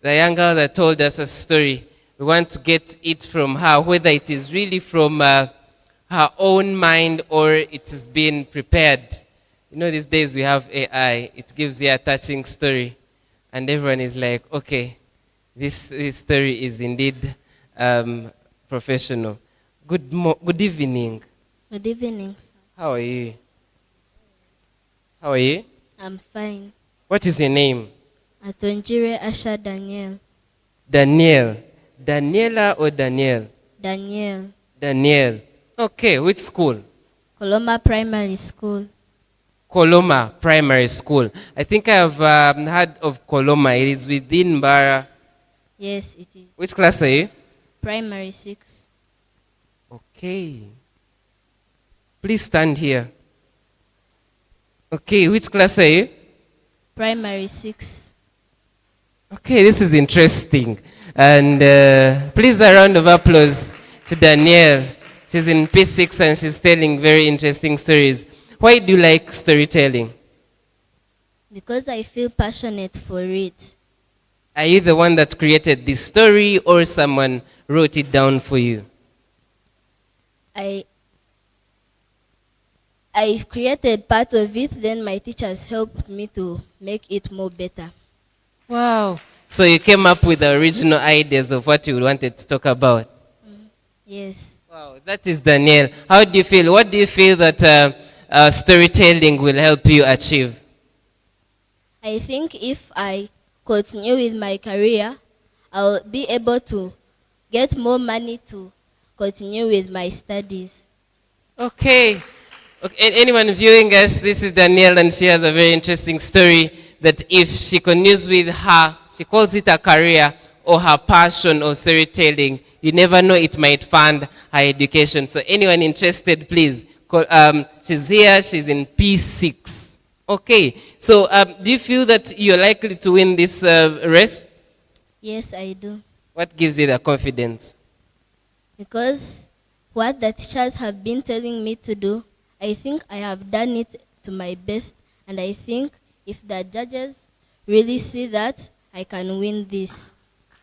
The young girl that told us a story. We want to get it from her, whether it is really from her own mind or it has been prepared. You know, these days we have AI. It gives you a touching story. And everyone is like, okay, this story is indeed professional. Good evening. Good evening, sir. How are you? How are you? I'm fine. What is your name? Atonjire Asha Daniel. Daniel. Daniela or Daniel? Daniel. Daniel. Okay, which school? Coloma Primary School. Coloma Primary School. I think I have heard of Coloma. It is within Bara. Yes, it is. Which class are you? Primary 6. Okay. Please stand here. Okay, which class are you? Primary 6. Okay, this is interesting. And please a round of applause to Danielle. She's in P6 and she's telling very interesting stories. Why do you like storytelling? Because I feel passionate for it. Are you the one that created this story or someone wrote it down for you? I created part of it, then my teachers helped me to make it more better. Wow. So you came up with the original ideas of what you wanted to talk about? Yes. Wow, that is Danielle. How do you feel? What do you feel that storytelling will help you achieve? I think if I continue with my career, I'll be able to get more money to continue with my studies. Okay. Anyone viewing us, this is Danielle, and she has a very interesting story that if she continues with her, she calls it a career or her passion or storytelling, you never know, it might fund her education. So anyone interested, please, call, she's here, she's in P6. Okay, so do you feel that you're likely to win this race? Yes, I do. What gives you the confidence? Because what the teachers have been telling me to do, I think I have done it to my best, and I think if the judges really see that, I can win this.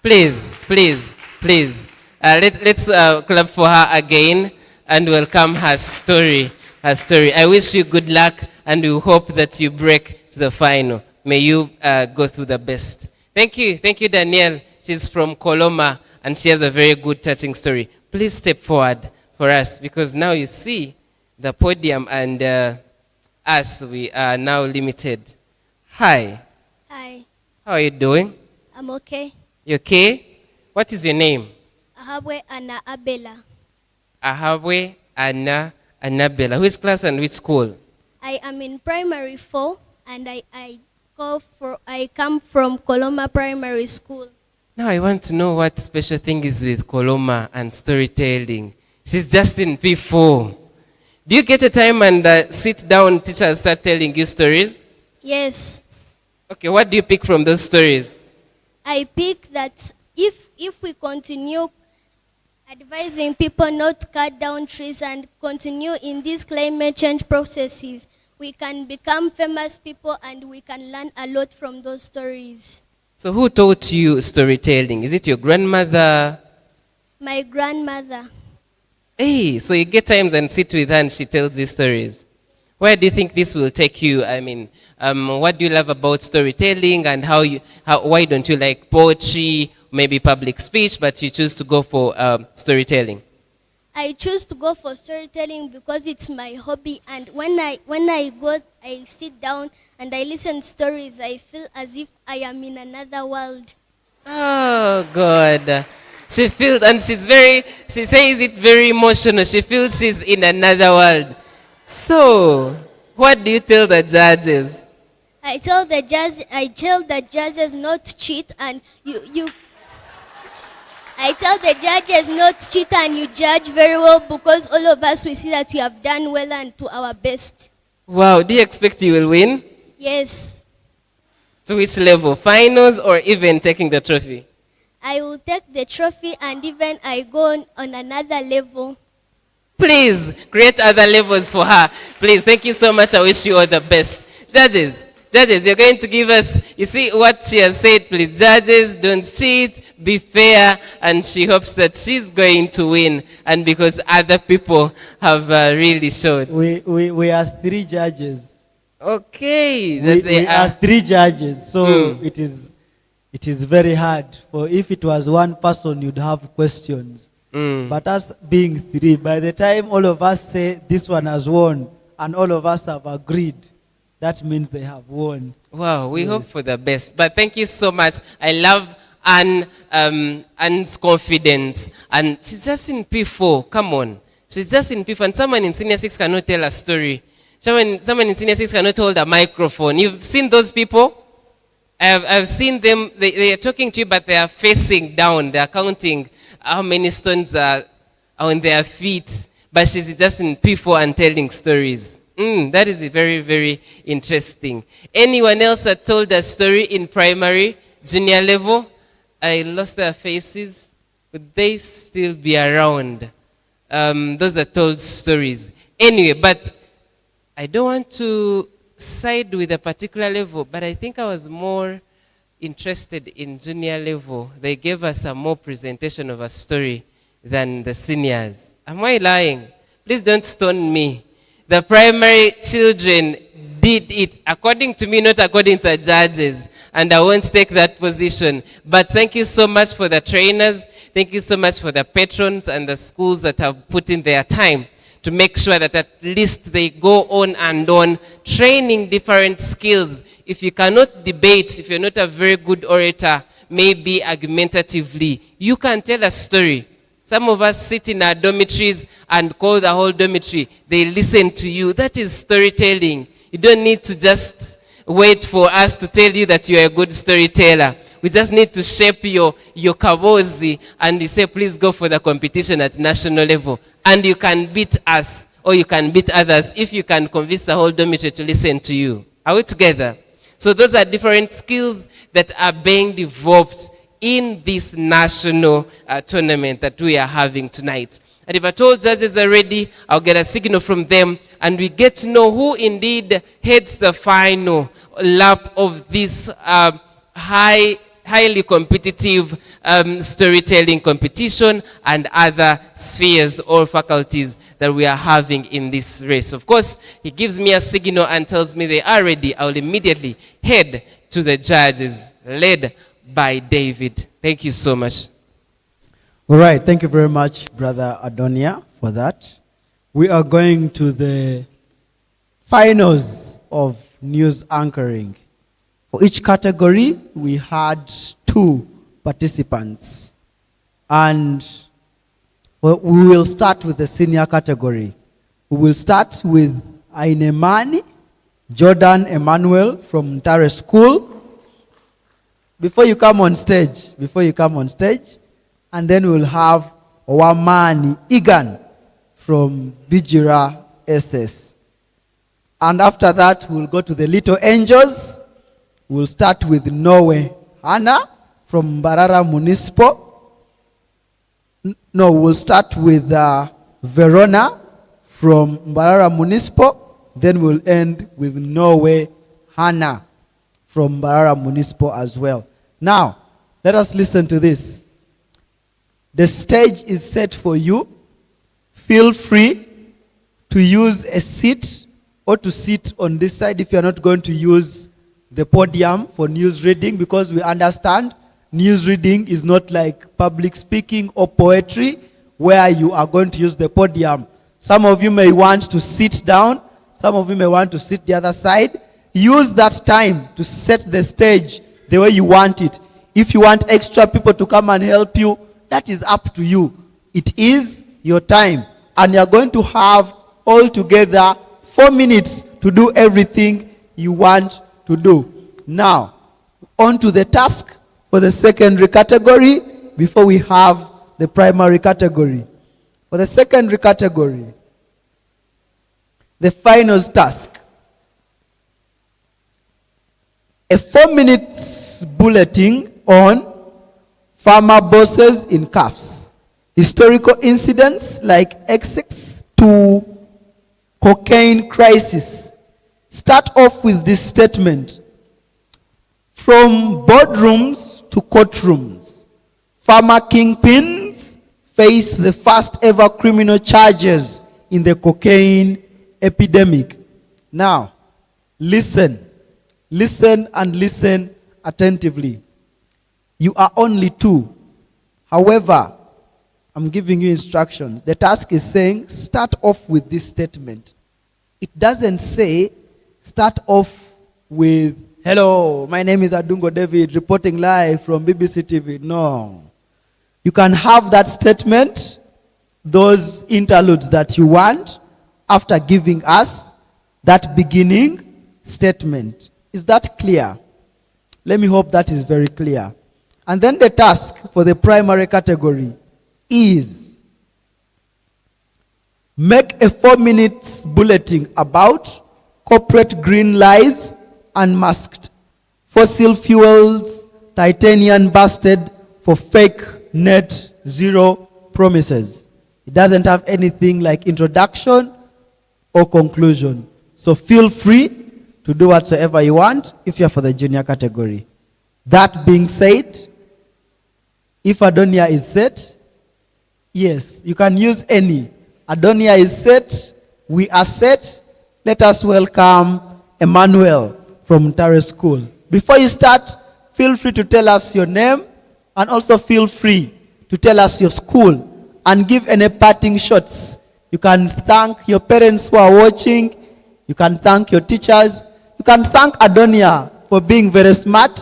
Please, please, please. Let's clap for her again and welcome her story. Her story. I wish you good luck, and we hope that you break to the final. May you go through the best. Thank you, Danielle. She's from Coloma, and she has a very good, touching story. Please step forward for us, because now you see the podium and us, we are now limited. Hi. Hi, How are you doing? I'm okay. You okay? What is your name? Ahabwe Anna Abela. Ahabwe Anna Annabella. Which class and which school? I am in primary 4 and I come from Coloma Primary School. Now I want to know what special thing is with Coloma and storytelling. She's just in P4. Do you get a time and sit down, teachers start telling you stories? Yes, Okay, what do you pick from those stories? I pick that if we continue advising people not to cut down trees and continue in these climate change processes, we can become famous people and we can learn a lot from those stories. So who taught you storytelling? Is it your grandmother? My grandmother. Hey, so you get times and sit with her and she tells you stories. Where do you think this will take you? I mean, what do you love about storytelling, and why don't you like poetry, maybe public speech, but you choose to go for storytelling? I choose to go for storytelling because it's my hobby, and when I sit down and I listen to stories, I feel as if I am in another world. Oh God. She feels, and she says it very emotional. She feels she's in another world. So, what do you tell the judges? I tell the judges not to cheat, and you I tell the judges not to cheat, and you judge very well, because all of us we see that we have done well and to our best. Wow, do you expect you will win? Yes. To which level? Finals or even taking the trophy? I will take the trophy, and even I go on another level. Please create other levels for her. Please, thank you so much. I wish you all the best. Judges, you're going to give us, you see what she has said, please. Judges, don't cheat, be fair, and she hopes that she's going to win, and because other people have really showed. We are 3 judges. Okay. We are 3 judges, so it is very hard. For if it was one person, you'd have questions. But us being 3, by the time all of us say this one has won, and all of us have agreed, that means they have won. Wow, we hope for the best. But thank you so much. I love Anne's confidence. And she's just in P4. Come on. She's just in P4. And someone in Senior 6 cannot tell a story. Someone in Senior 6 cannot hold a microphone. You've seen those people? I've seen them. They are talking to you, but they are facing down. They are counting how many stones are on their feet. But she's just in P4 and telling stories. That is very, very interesting. Anyone else that told a story in primary, junior level? I lost their faces. Would they still be around? Those that told stories. Anyway, but I don't want to side with a particular level, but I think I was more interested in junior level. They gave us a more presentation of a story than the seniors. Am I lying? Please don't stone me. The primary children did it according to me, not according to the judges. And I won't take that position. But thank you so much for the trainers. Thank you so much for the patrons and the schools that have put in their time to make sure that at least they go on and on, training different skills. If you cannot debate, if you're not a very good orator, maybe argumentatively, you can tell a story. Some of us sit in our dormitories and call the whole dormitory. They listen to you. That is storytelling. You don't need to just wait for us to tell you that you're a good storyteller. We just need to shape your kabozi, and you say, please go for the competition at national level. And you can beat us, or you can beat others, if you can convince the whole dormitory to listen to you. Are we together? So those are different skills that are being developed in this national tournament that we are having tonight. And if I told judges are ready, I'll get a signal from them, and we get to know who indeed heads the final lap of this highly competitive storytelling competition and other spheres or faculties that we are having in this race. Of course, he gives me a signal and tells me they are ready. I will immediately head to the judges, led by David. Thank you so much. All right, thank you very much, Brother Adonia, for that. We are going to the finals of news anchoring. For each category, we had 2 participants. And we will start with the senior category. We will start with Ainemani Jordan Emmanuel from Ntale School. Before you come on stage, and then we'll have Wamani Igan from Bijira SS. And after that, we'll go to the Little Angels. We'll start with Norway Hannah from Mbarara Municipal. No, we'll start with Verona from Mbarara Municipal. Then we'll end with Norway Hannah from Mbarara Municipal as well. Now, let us listen to this. The stage is set for you. Feel free to use a seat or to sit on this side if you're not going to use the podium for news reading, because we understand news reading is not like public speaking or poetry where you are going to use the podium. Some of you may want to sit down. Some of you may want to sit the other side. Use that time to set the stage the way you want it. If you want extra people to come and help you, that is up to you. It is your time. And you're going to have altogether 4 minutes to do everything you want to do. Now, on to the task for the secondary category before we have the primary category. For the secondary category, the finals task. A 4 minutes bulletin on farmer bosses in CAFs. Historical incidents like exits to cocaine crisis. Start off with this statement. From boardrooms to courtrooms, farmer kingpins face the first ever criminal charges in the cocaine epidemic. Now, listen. Listen and listen attentively. You are only 2. However, I'm giving you instructions. The task is saying, start off with this statement. It doesn't say, start off with, hello, my name is Adungo David, reporting live from BBC TV. No. You can have that statement, those interludes that you want, after giving us that beginning statement. Is that clear? Let me hope that is very clear. And then the task for the primary category is make a 4 minutes bulletin about corporate green lies unmasked, fossil fuels, titanium busted for fake net zero promises. It doesn't have anything like introduction or conclusion. So feel free to do whatsoever you want if you're for the junior category. That being said, if Adonia is set, yes, you can use any. Adonia is set, we are set. Let us welcome Emmanuel from Ntale School. Before you start, feel free to tell us your name and also feel free to tell us your school and give any parting shots. You can thank your parents who are watching. You can thank your teachers. You can thank Adonia for being very smart.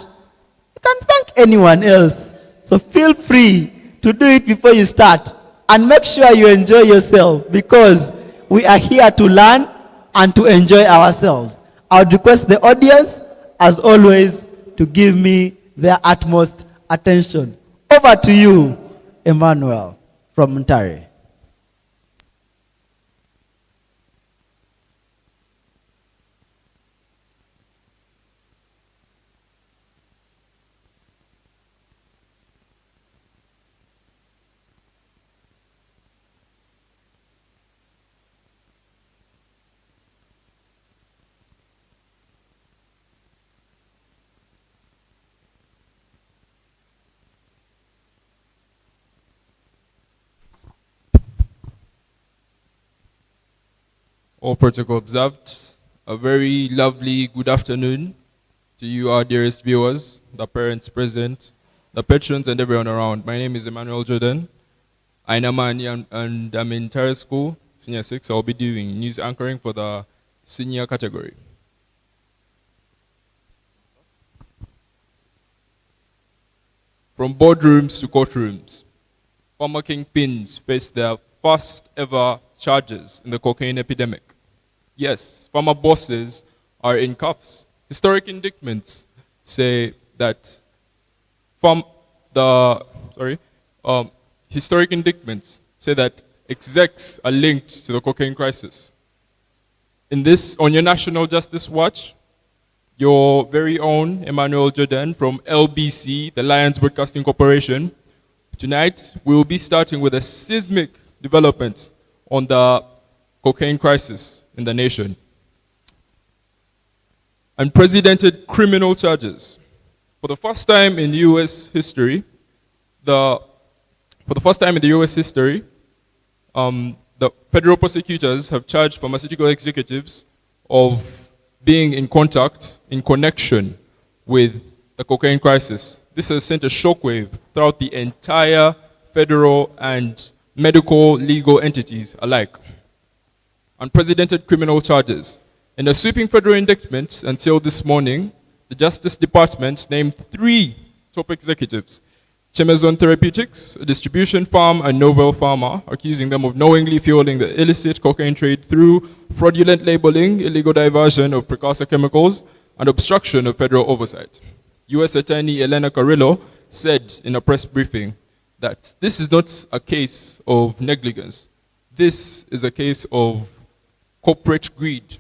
You can thank anyone else. So feel free to do it before you start. And make sure you enjoy yourself because we are here to learn and to enjoy ourselves. I would request the audience, as always, to give me their utmost attention. Over to you, Emmanuel from Ntale. All protocol observed. A very lovely good afternoon to you, our dearest viewers, the parents present, the patrons, and everyone around. My name is Emmanuel Jordan. I'm Amani, and I'm in Ntale School, Senior 6. I'll be doing news anchoring for the senior category. From boardrooms to courtrooms, former kingpins face their first ever charges in the cocaine epidemic. Yes, former bosses are in cuffs. Historic indictments say that historic indictments say that execs are linked to the cocaine crisis. In this, on your National Justice Watch, your very own Emmanuel Jordan from LBC, the Lions Broadcasting Corporation. Tonight, we will be starting with a seismic development on the cocaine crisis in the nation. Unprecedented criminal charges. For the first time in U.S. history, the federal prosecutors have charged pharmaceutical executives of being in contact, in connection with the cocaine crisis. This has sent a shockwave throughout the entire federal and medical legal entities alike. Unprecedented criminal charges. In a sweeping federal indictment until this morning, the Justice Department named 3 top executives. Chemazon Therapeutics, a distribution firm, and Novel Pharma, accusing them of knowingly fueling the illicit cocaine trade through fraudulent labeling, illegal diversion of precursor chemicals, and obstruction of federal oversight. U.S. Attorney Elena Carrillo said in a press briefing that this is not a case of negligence. This is a case of corporate greed,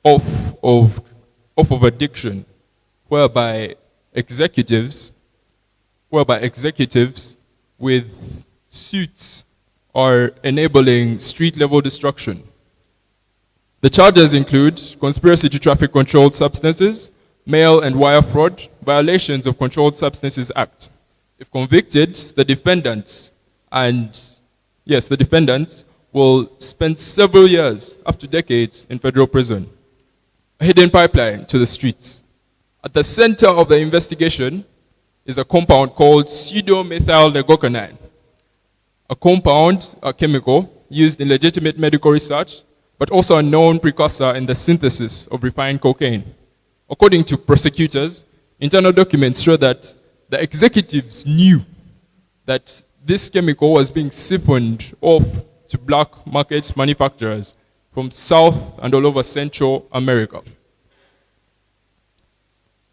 off of addiction, whereby executives with suits are enabling street-level destruction. The charges include conspiracy to traffic controlled substances, mail and wire fraud, violations of Controlled Substances Act. If convicted, the defendants will spend several years, up to decades, in federal prison. A hidden pipeline to the streets. At the center of the investigation is a compound called pseudomethylnegocanine, a chemical used in legitimate medical research, but also a known precursor in the synthesis of refined cocaine. According to prosecutors, internal documents show that the executives knew that this chemical was being siphoned off to black market manufacturers from South and all over Central America.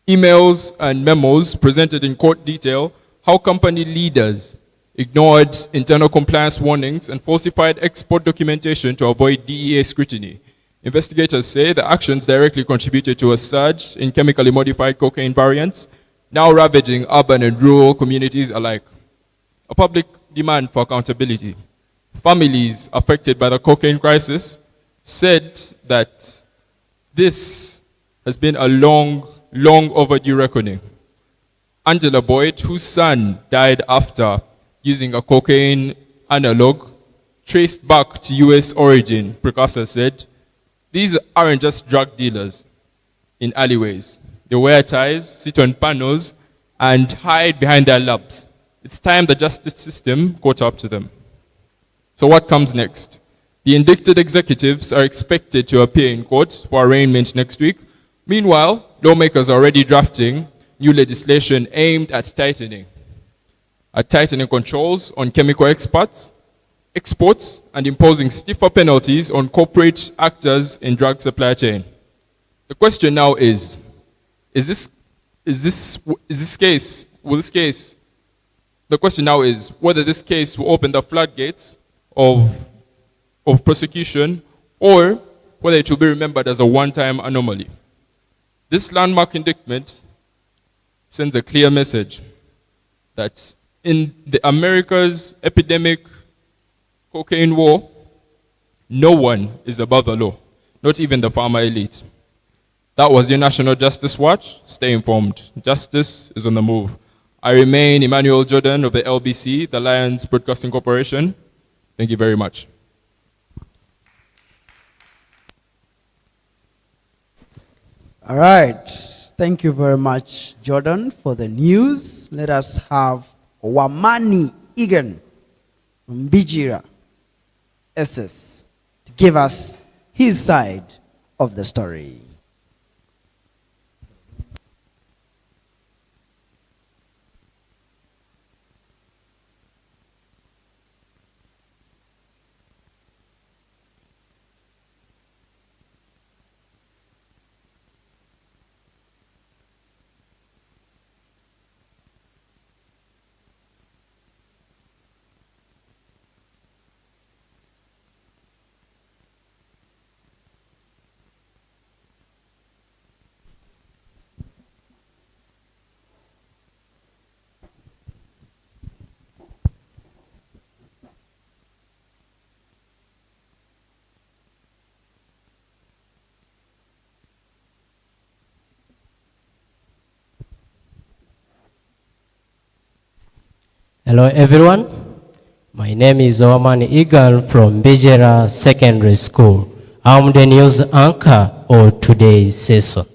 Emails and memos presented in court detail how company leaders ignored internal compliance warnings and falsified export documentation to avoid DEA scrutiny. Investigators say the actions directly contributed to a surge in chemically modified cocaine variants, now ravaging urban and rural communities alike. A public demand for accountability. Families affected by the cocaine crisis said that this has been a long overdue reckoning. Angela Boyd, whose son died after using a cocaine analog traced back to US origin, precursor said, these aren't just drug dealers in alleyways. They wear ties, sit on panels, and hide behind their labs. It's time the justice system caught up to them. So what comes next? The indicted executives are expected to appear in court for arraignment next week. Meanwhile, lawmakers are already drafting new legislation aimed at tightening controls on chemical exports, and imposing stiffer penalties on corporate actors in drug supply chain. The question now is the question now is whether this case will open the floodgates of prosecution or whether it will be remembered as a one-time anomaly. This landmark indictment sends a clear message that in the America's epidemic cocaine war, no one is above the law, not even the pharma elite. That was your National Justice Watch. Stay informed. Justice is on the move. I remain Emmanuel Jordan of the LBC, the Lions Broadcasting Corporation. Thank you very much. All right. Thank you very much, Jordan, for the news. Let us have Wamani Egan from Bijira SS to give us his side of the story. Hello everyone, my name is Oman Egan from Bijera Secondary School. I'm the news anchor of today's session.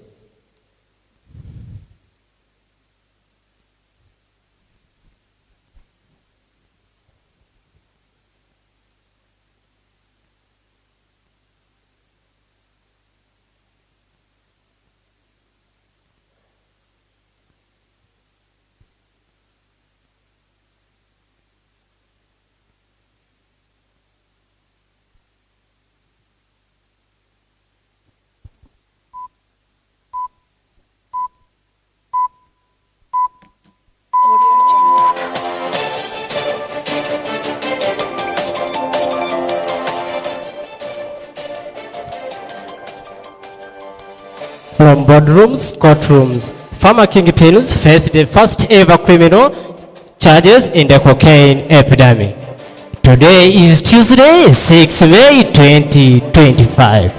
from boardrooms, courtrooms, former kingpins faced the first ever criminal charges in the cocaine epidemic. Today is Tuesday, 6 May 2025.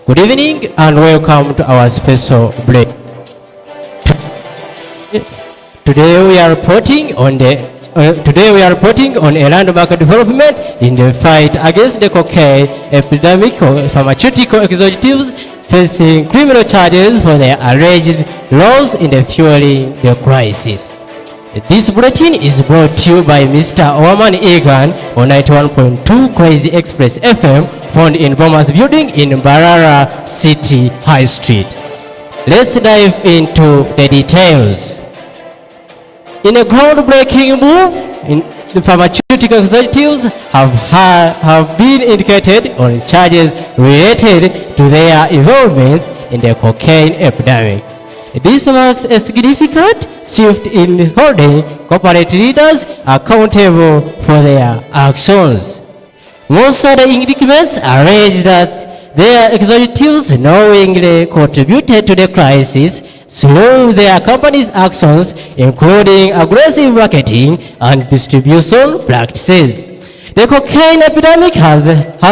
Good evening and welcome to our special break. Today we are reporting on a landmark development in the fight against the cocaine epidemic of pharmaceutical executives facing criminal charges for their alleged roles in the fueling the crisis. This bulletin is brought to you by Mr. Oman Egan on 91.2 Crazy Express FM, found in Bomas Building in Barara City High Street. Let's dive into the details. In a groundbreaking move, the pharmaceutical executives have been indicated on charges related to their involvement in the cocaine epidemic. This marks a significant shift in holding corporate leaders accountable for their actions. Most of the indictments allege that their executives knowingly contributed to the crisis through their company's actions, including aggressive marketing and distribution practices. The cocaine epidemic has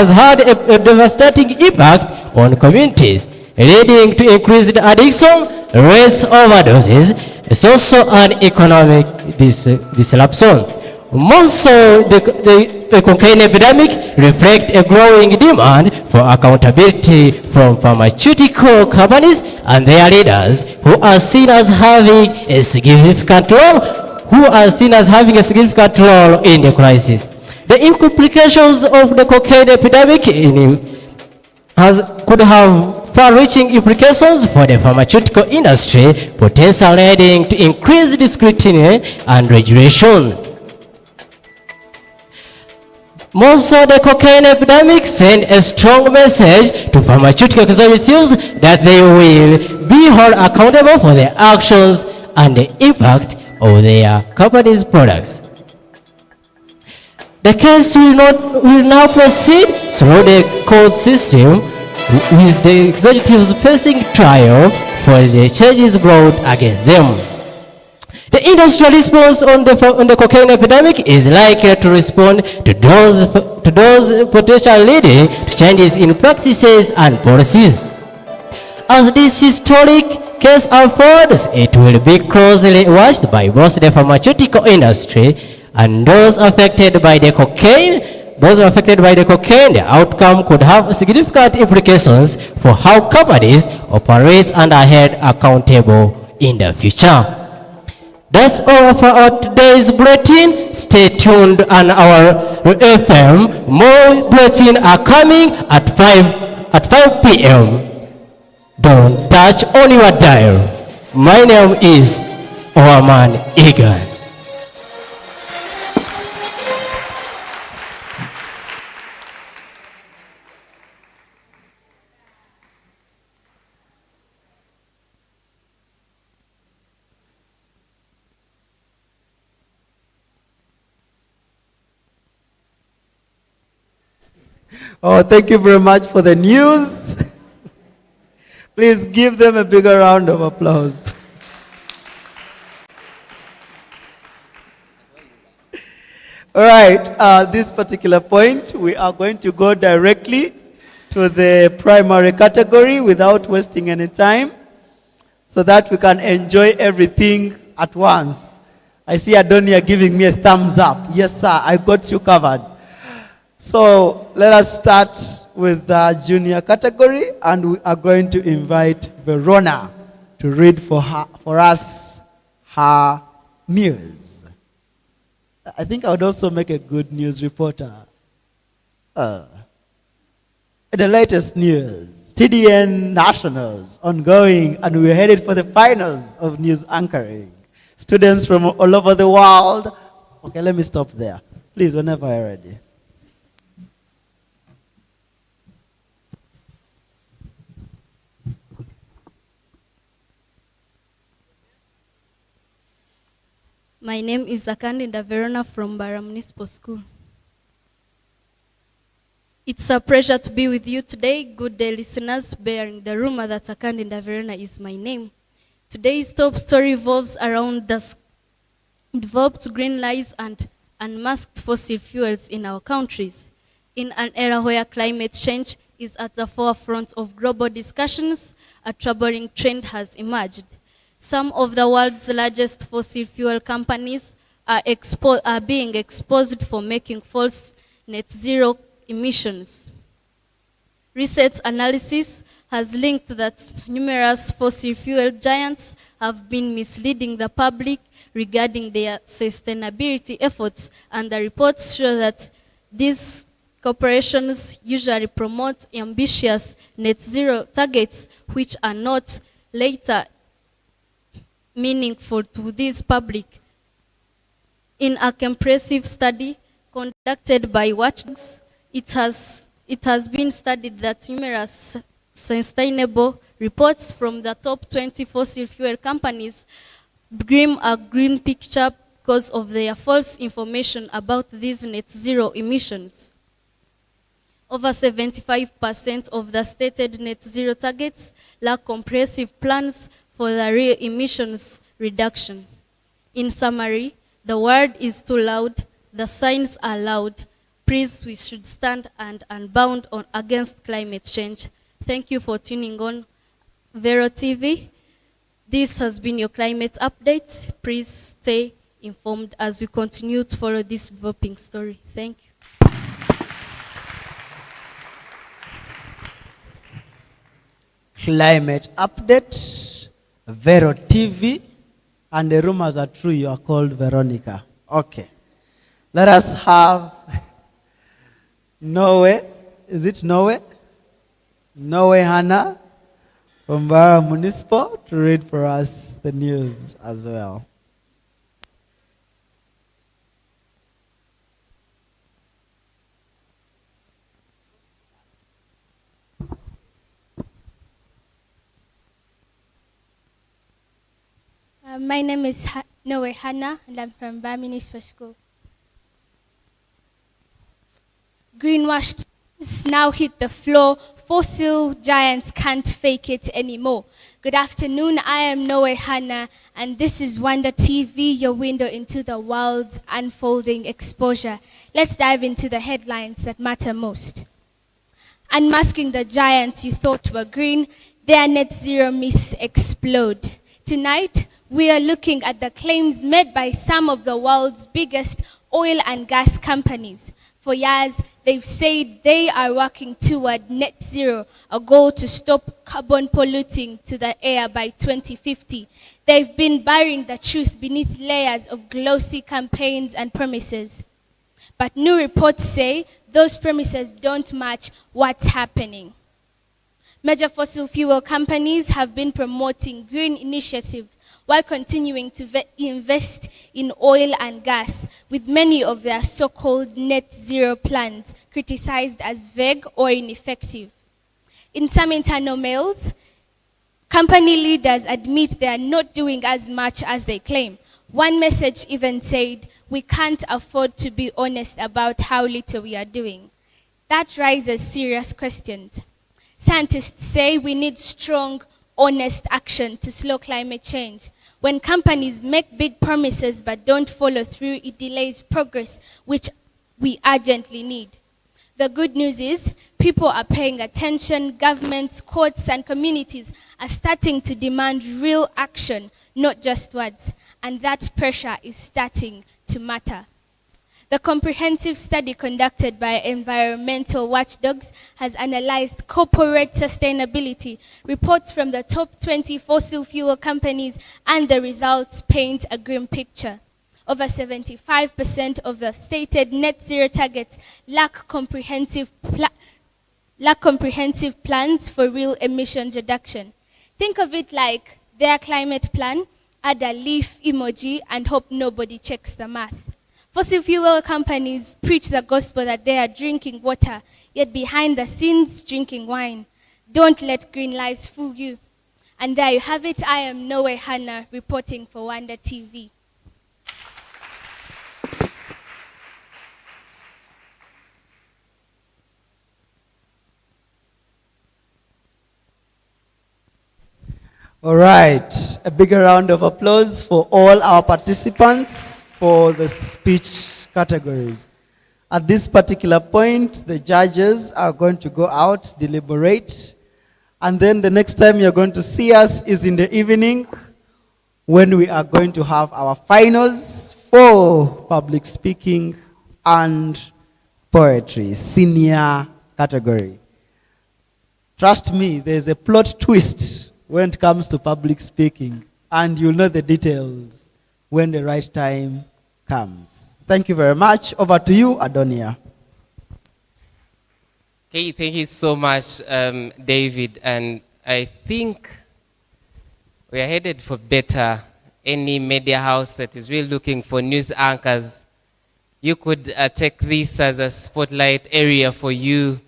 had a devastating impact on communities, leading to increased addiction rates, overdoses, social and economic disruption. Also, the cocaine epidemic reflects a growing demand for accountability from pharmaceutical companies and their leaders, who are seen as having a significant role in the crisis. The implications of the cocaine epidemic could have far-reaching implications for the pharmaceutical industry, potentially leading to increased scrutiny and regulation. Most of the cocaine epidemic sent a strong message to pharmaceutical executives that they will be held accountable for their actions and the impact of their company's products. The case will now proceed through the court system, with the executives facing trial for the charges brought against them. The industrial response on the cocaine epidemic is likely to respond to those potentially leading to changes in practices and policies. As this historic case unfolds, it will be closely watched by both the pharmaceutical industry and those affected by the cocaine. The outcome could have significant implications for how companies operate and are held accountable in the future. That's all for our today's bulletin. Stay tuned on our FM. More bulletins are coming at 5 p.m. Don't touch on your dial. My name is Oman Egan. Oh, thank you very much for the news. Please give them a bigger round of applause. All right, this particular point, we are going to go directly to the primary category without wasting any time, so that we can enjoy everything at once. I see Adonia giving me a thumbs up. Yes, sir, I got you covered. So let us start with the junior category, and we are going to invite Verona to read for us her news. I think I would also make a good news reporter. The latest news, TDN Nationals ongoing, and we're headed for the finals of news anchoring. Students from all over the world. Okay, let me stop there. Please, whenever you're ready. My name is Akandi Verona from Bara Municipal School. It's a pleasure to be with you today. Good day, listeners. Bearing the rumor that Akandi Ndaverena is my name. Today's top story revolves around the developed green lies and unmasked fossil fuels in our countries. In an era where climate change is at the forefront of global discussions, a troubling trend has emerged. Some of the world's largest fossil fuel companies are being exposed for making false net zero emissions. Research analysis has linked that numerous fossil fuel giants have been misleading the public regarding their sustainability efforts, and the reports show that these corporations usually promote ambitious net zero targets which are not later meaningful to this public. In a comprehensive study conducted by Watchdogs, it has been studied that numerous sustainable reports from the top 20 fossil fuel companies bring a green picture because of their false information about these net zero emissions. Over 75% of the stated net zero targets lack comprehensive plans for the real emissions reduction. In summary, the word is too loud, the signs are loud. Please, we should stand and unbound against climate change. Thank you for tuning on Vero TV. This has been your climate update. Please stay informed as we continue to follow this developing story. Thank you. Climate update, Vero TV, and the rumors are true, you are called Veronica. Okay. Let us have Norway. Is it Norway? Norway Hannah from Bara Municipal to read for us the news as well. My name is Noe Hannah, and I'm from Bar Municipal School. Greenwashed now hit the floor. Fossil giants can't fake it anymore. Good afternoon, I am Noe Hannah, and this is Wonder TV, your window into the world's unfolding exposure. Let's dive into the headlines that matter most. Unmasking the giants you thought were green, their net zero myths explode. Tonight, we are looking at the claims made by some of the world's biggest oil and gas companies. For years, they've said they are working toward net zero, a goal to stop carbon polluting to the air by 2050. They've been burying the truth beneath layers of glossy campaigns and promises. But new reports say those promises don't match what's happening. Major fossil fuel companies have been promoting green initiatives while continuing to invest in oil and gas, with many of their so-called net zero plans criticized as vague or ineffective. In some internal mails, company leaders admit they are not doing as much as they claim. One message even said, "We can't afford to be honest about how little we are doing." That raises serious questions. Scientists say we need strong, honest action to slow climate change. When companies make big promises but don't follow through, it delays progress, which we urgently need. The good news is people are paying attention. Governments, courts, and communities are starting to demand real action, not just words. And that pressure is starting to matter. The comprehensive study conducted by environmental watchdogs has analyzed corporate sustainability, reports from the top 20 fossil fuel companies, and the results paint a grim picture. Over 75% of the stated net zero targets lack comprehensive plans for real emissions reduction. Think of it like their climate plan, add a leaf emoji, and hope nobody checks the math. Fossil fuel companies preach the gospel that they are drinking water, yet behind the scenes drinking wine. Don't let green lies fool you. And there you have it. I am Noe Hannah reporting for Wonder TV. All right, a bigger round of applause for all our participants for the speech categories. At this particular point, the judges are going to go out, deliberate, and then the next time you're going to see us is in the evening when we are going to have our finals for public speaking and poetry, senior category. Trust me, there's a plot twist when it comes to public speaking, and you'll know the details when the right time comes. Thank you very much. Over to you, Adonia. Okay, thank you so much, David. And I think we are headed for better. Any media house that is really looking for news anchors, you could take this as a spotlight area for you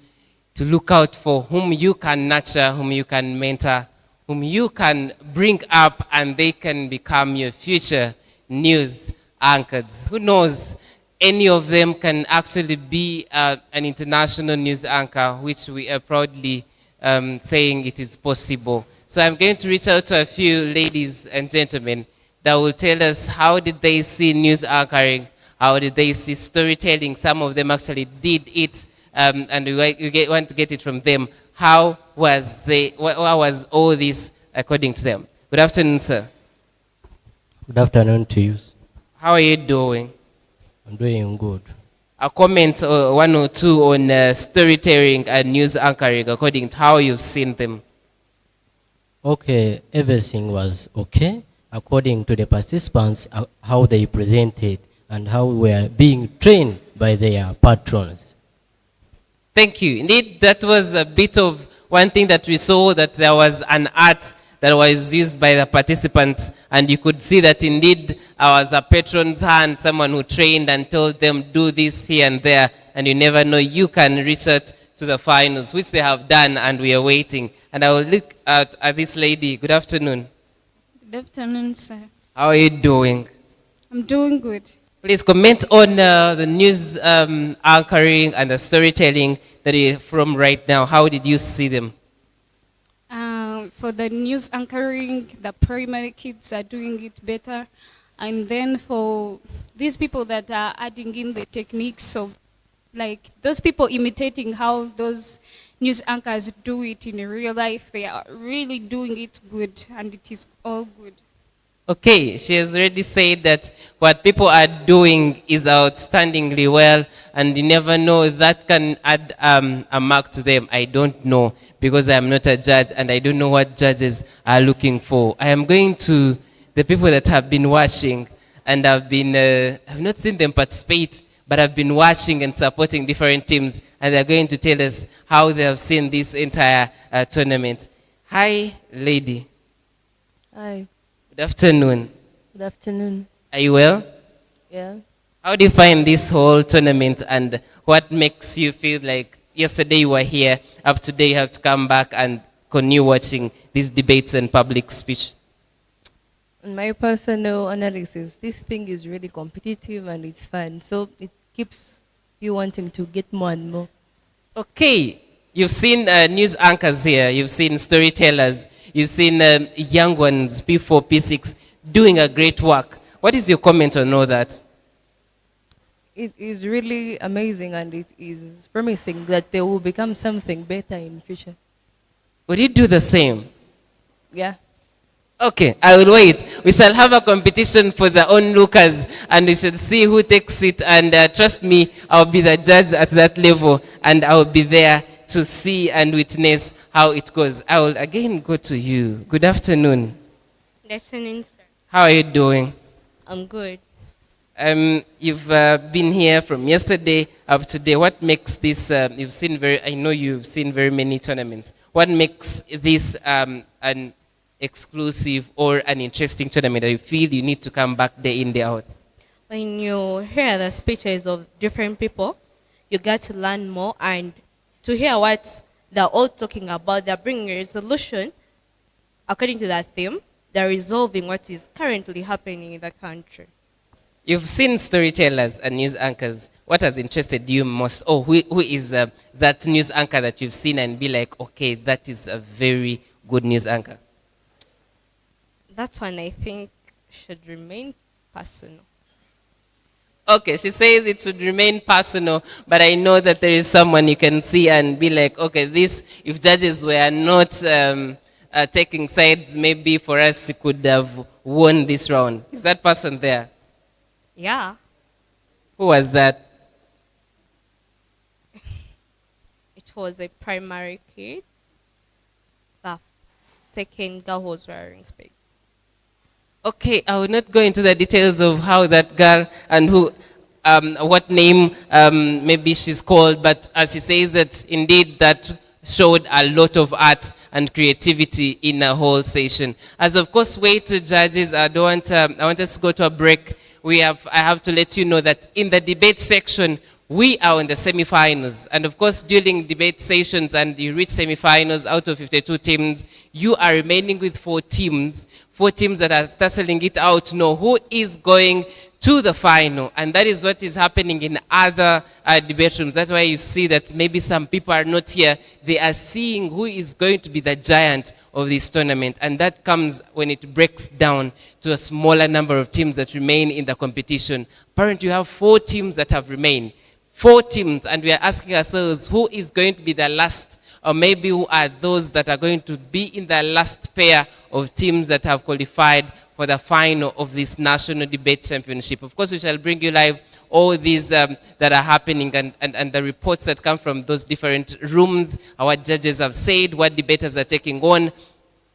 to look out for whom you can nurture, whom you can mentor, whom you can bring up, and they can become your future news anchors. Who knows? Any of them can actually be an international news anchor, which we are proudly saying it is possible. So I'm going to reach out to a few ladies and gentlemen that will tell us how did they see news anchoring, how did they see storytelling. Some of them actually did it, and we want to get it from them. How was all this according to them? Good afternoon, sir. Good afternoon to you. How are you doing? I'm doing good. A comment one or two on storytelling and news anchoring according to how you've seen them. Okay, everything was okay according to the participants, how they presented and how we were being trained by their patrons. Thank you. Indeed, that was a bit of one thing that we saw, that there was an art that was used by the participants, and you could see that indeed was a patron's hand, someone who trained and told them, do this here and there, and you never know, you can reach out to the finals, which they have done, and we are waiting. And I will look at this lady. Good afternoon. Good afternoon, sir. How are you doing? I'm doing good. Please comment on the news anchoring and the storytelling that you're from right now. How did you see them? For the news anchoring, the primary kids are doing it better. And then for these people that are adding in the techniques of, like, those people imitating how those news anchors do it in real life, they are really doing it good, and it is all good. Okay, she has already said that what people are doing is outstandingly well, and you never know, that can add a mark to them. I don't know, because I am not a judge, and I don't know what judges are looking for. I am going to the people that have been watching, and I've not seen them participate, but I've been watching and supporting different teams, and they're going to tell us how they have seen this entire tournament. Hi, lady. Hi. Good afternoon. Good afternoon. Are you well? Yeah. How do you find this whole tournament, and what makes you feel like yesterday you were here, up today you have to come back and continue watching these debates and public speech? In my personal analysis, this thing is really competitive and it's fun, so it keeps you wanting to get more and more. Okay, you've seen news anchors here, you've seen storytellers, you've seen young ones, P4, P6, doing a great work. What is your comment on all that? It is really amazing, and it is promising that they will become something better in the future. Would you do the same? Yeah. Okay, I will wait. We shall have a competition for the onlookers, and we shall see who takes it. And trust me, I'll be the judge at that level, and I'll be there to see and witness how it goes. I will again go to you. Good afternoon. Good afternoon, sir. How are you doing? I'm good. You've been here from yesterday up today. What makes this, I know you've seen very many tournaments. What makes this an exclusive or an interesting tournament that you feel you need to come back day in, day out? When you hear the speeches of different people, you get to learn more, and to hear what they're all talking about, they're bringing a resolution according to that theme. They're resolving what is currently happening in the country. You've seen storytellers and news anchors. What has interested you most? Or who is that news anchor that you've seen and be like, okay, that is a very good news anchor? That one I think should remain personal. Okay, she says it should remain personal, but I know that there is someone you can see and be like, okay, this, if judges were not taking sides, maybe for us, he could have won this round. Is that person there? Yeah. Who was that? It was a primary kid. The second girl was wearing specs. Okay, I will not go into the details of how that girl and who, what name maybe she's called, but as she says that indeed that showed a lot of art and creativity in a whole session. As of course, wait to judges, I want us to go to a break. I have to let you know that in the debate section, we are in the semi-finals. And of course, during debate sessions and you reach semi-finals out of 52 teams, you are remaining with 4 teams that are tussling it out to know who is going to the final. And that is what is happening in other debate rooms. That's why you see that maybe some people are not here. They are seeing who is going to be the giant of this tournament. And that comes when it breaks down to a smaller number of teams that remain in the competition. Apparently, you have 4 teams that have remained. 4 teams, and we are asking ourselves who is going to be the last, or maybe who are those that are going to be in the last pair of teams that have qualified for the final of this National Debate Championship. Of course, we shall bring you live all these that are happening and the reports that come from those different rooms, what judges have said, what debaters are taking on.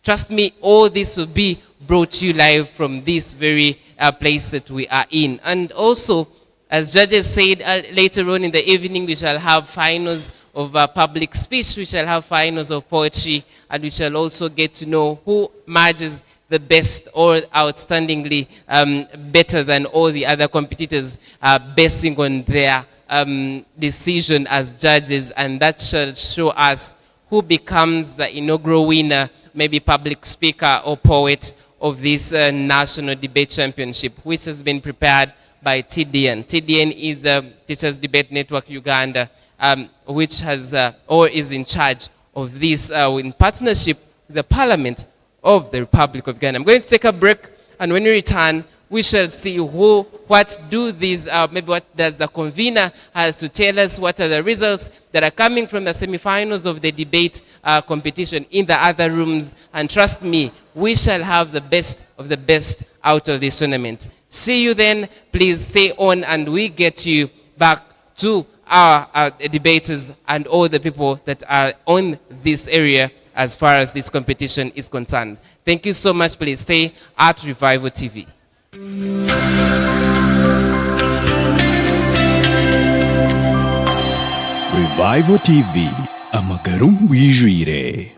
Trust me, all this will be brought to you live from this very place that we are in. And also, as judges said later on in the evening, we shall have finals of public speech, we shall have finals of poetry, and we shall also get to know who merges the best or outstandingly better than all the other competitors basing on their decision as judges, and that shall show us who becomes the inaugural winner, maybe public speaker or poet of this National Debate Championship, which has been prepared by TDN. TDN is the Teachers Debate Network Uganda, which has or is in charge of this in partnership with the Parliament of the Republic of Uganda. I'm going to take a break, and when we return, we shall see what do these, maybe what does the convener has to tell us, what are the results that are coming from the semi-finals of the debate competition in the other rooms. And trust me, we shall have the best of the best out of this tournament. See you then. Please stay on, and we get you back to our debaters and all the people that are on this area as far as this competition is concerned. Thank you so much. Please stay at Revival TV. Revival TV, amagarum wijwire.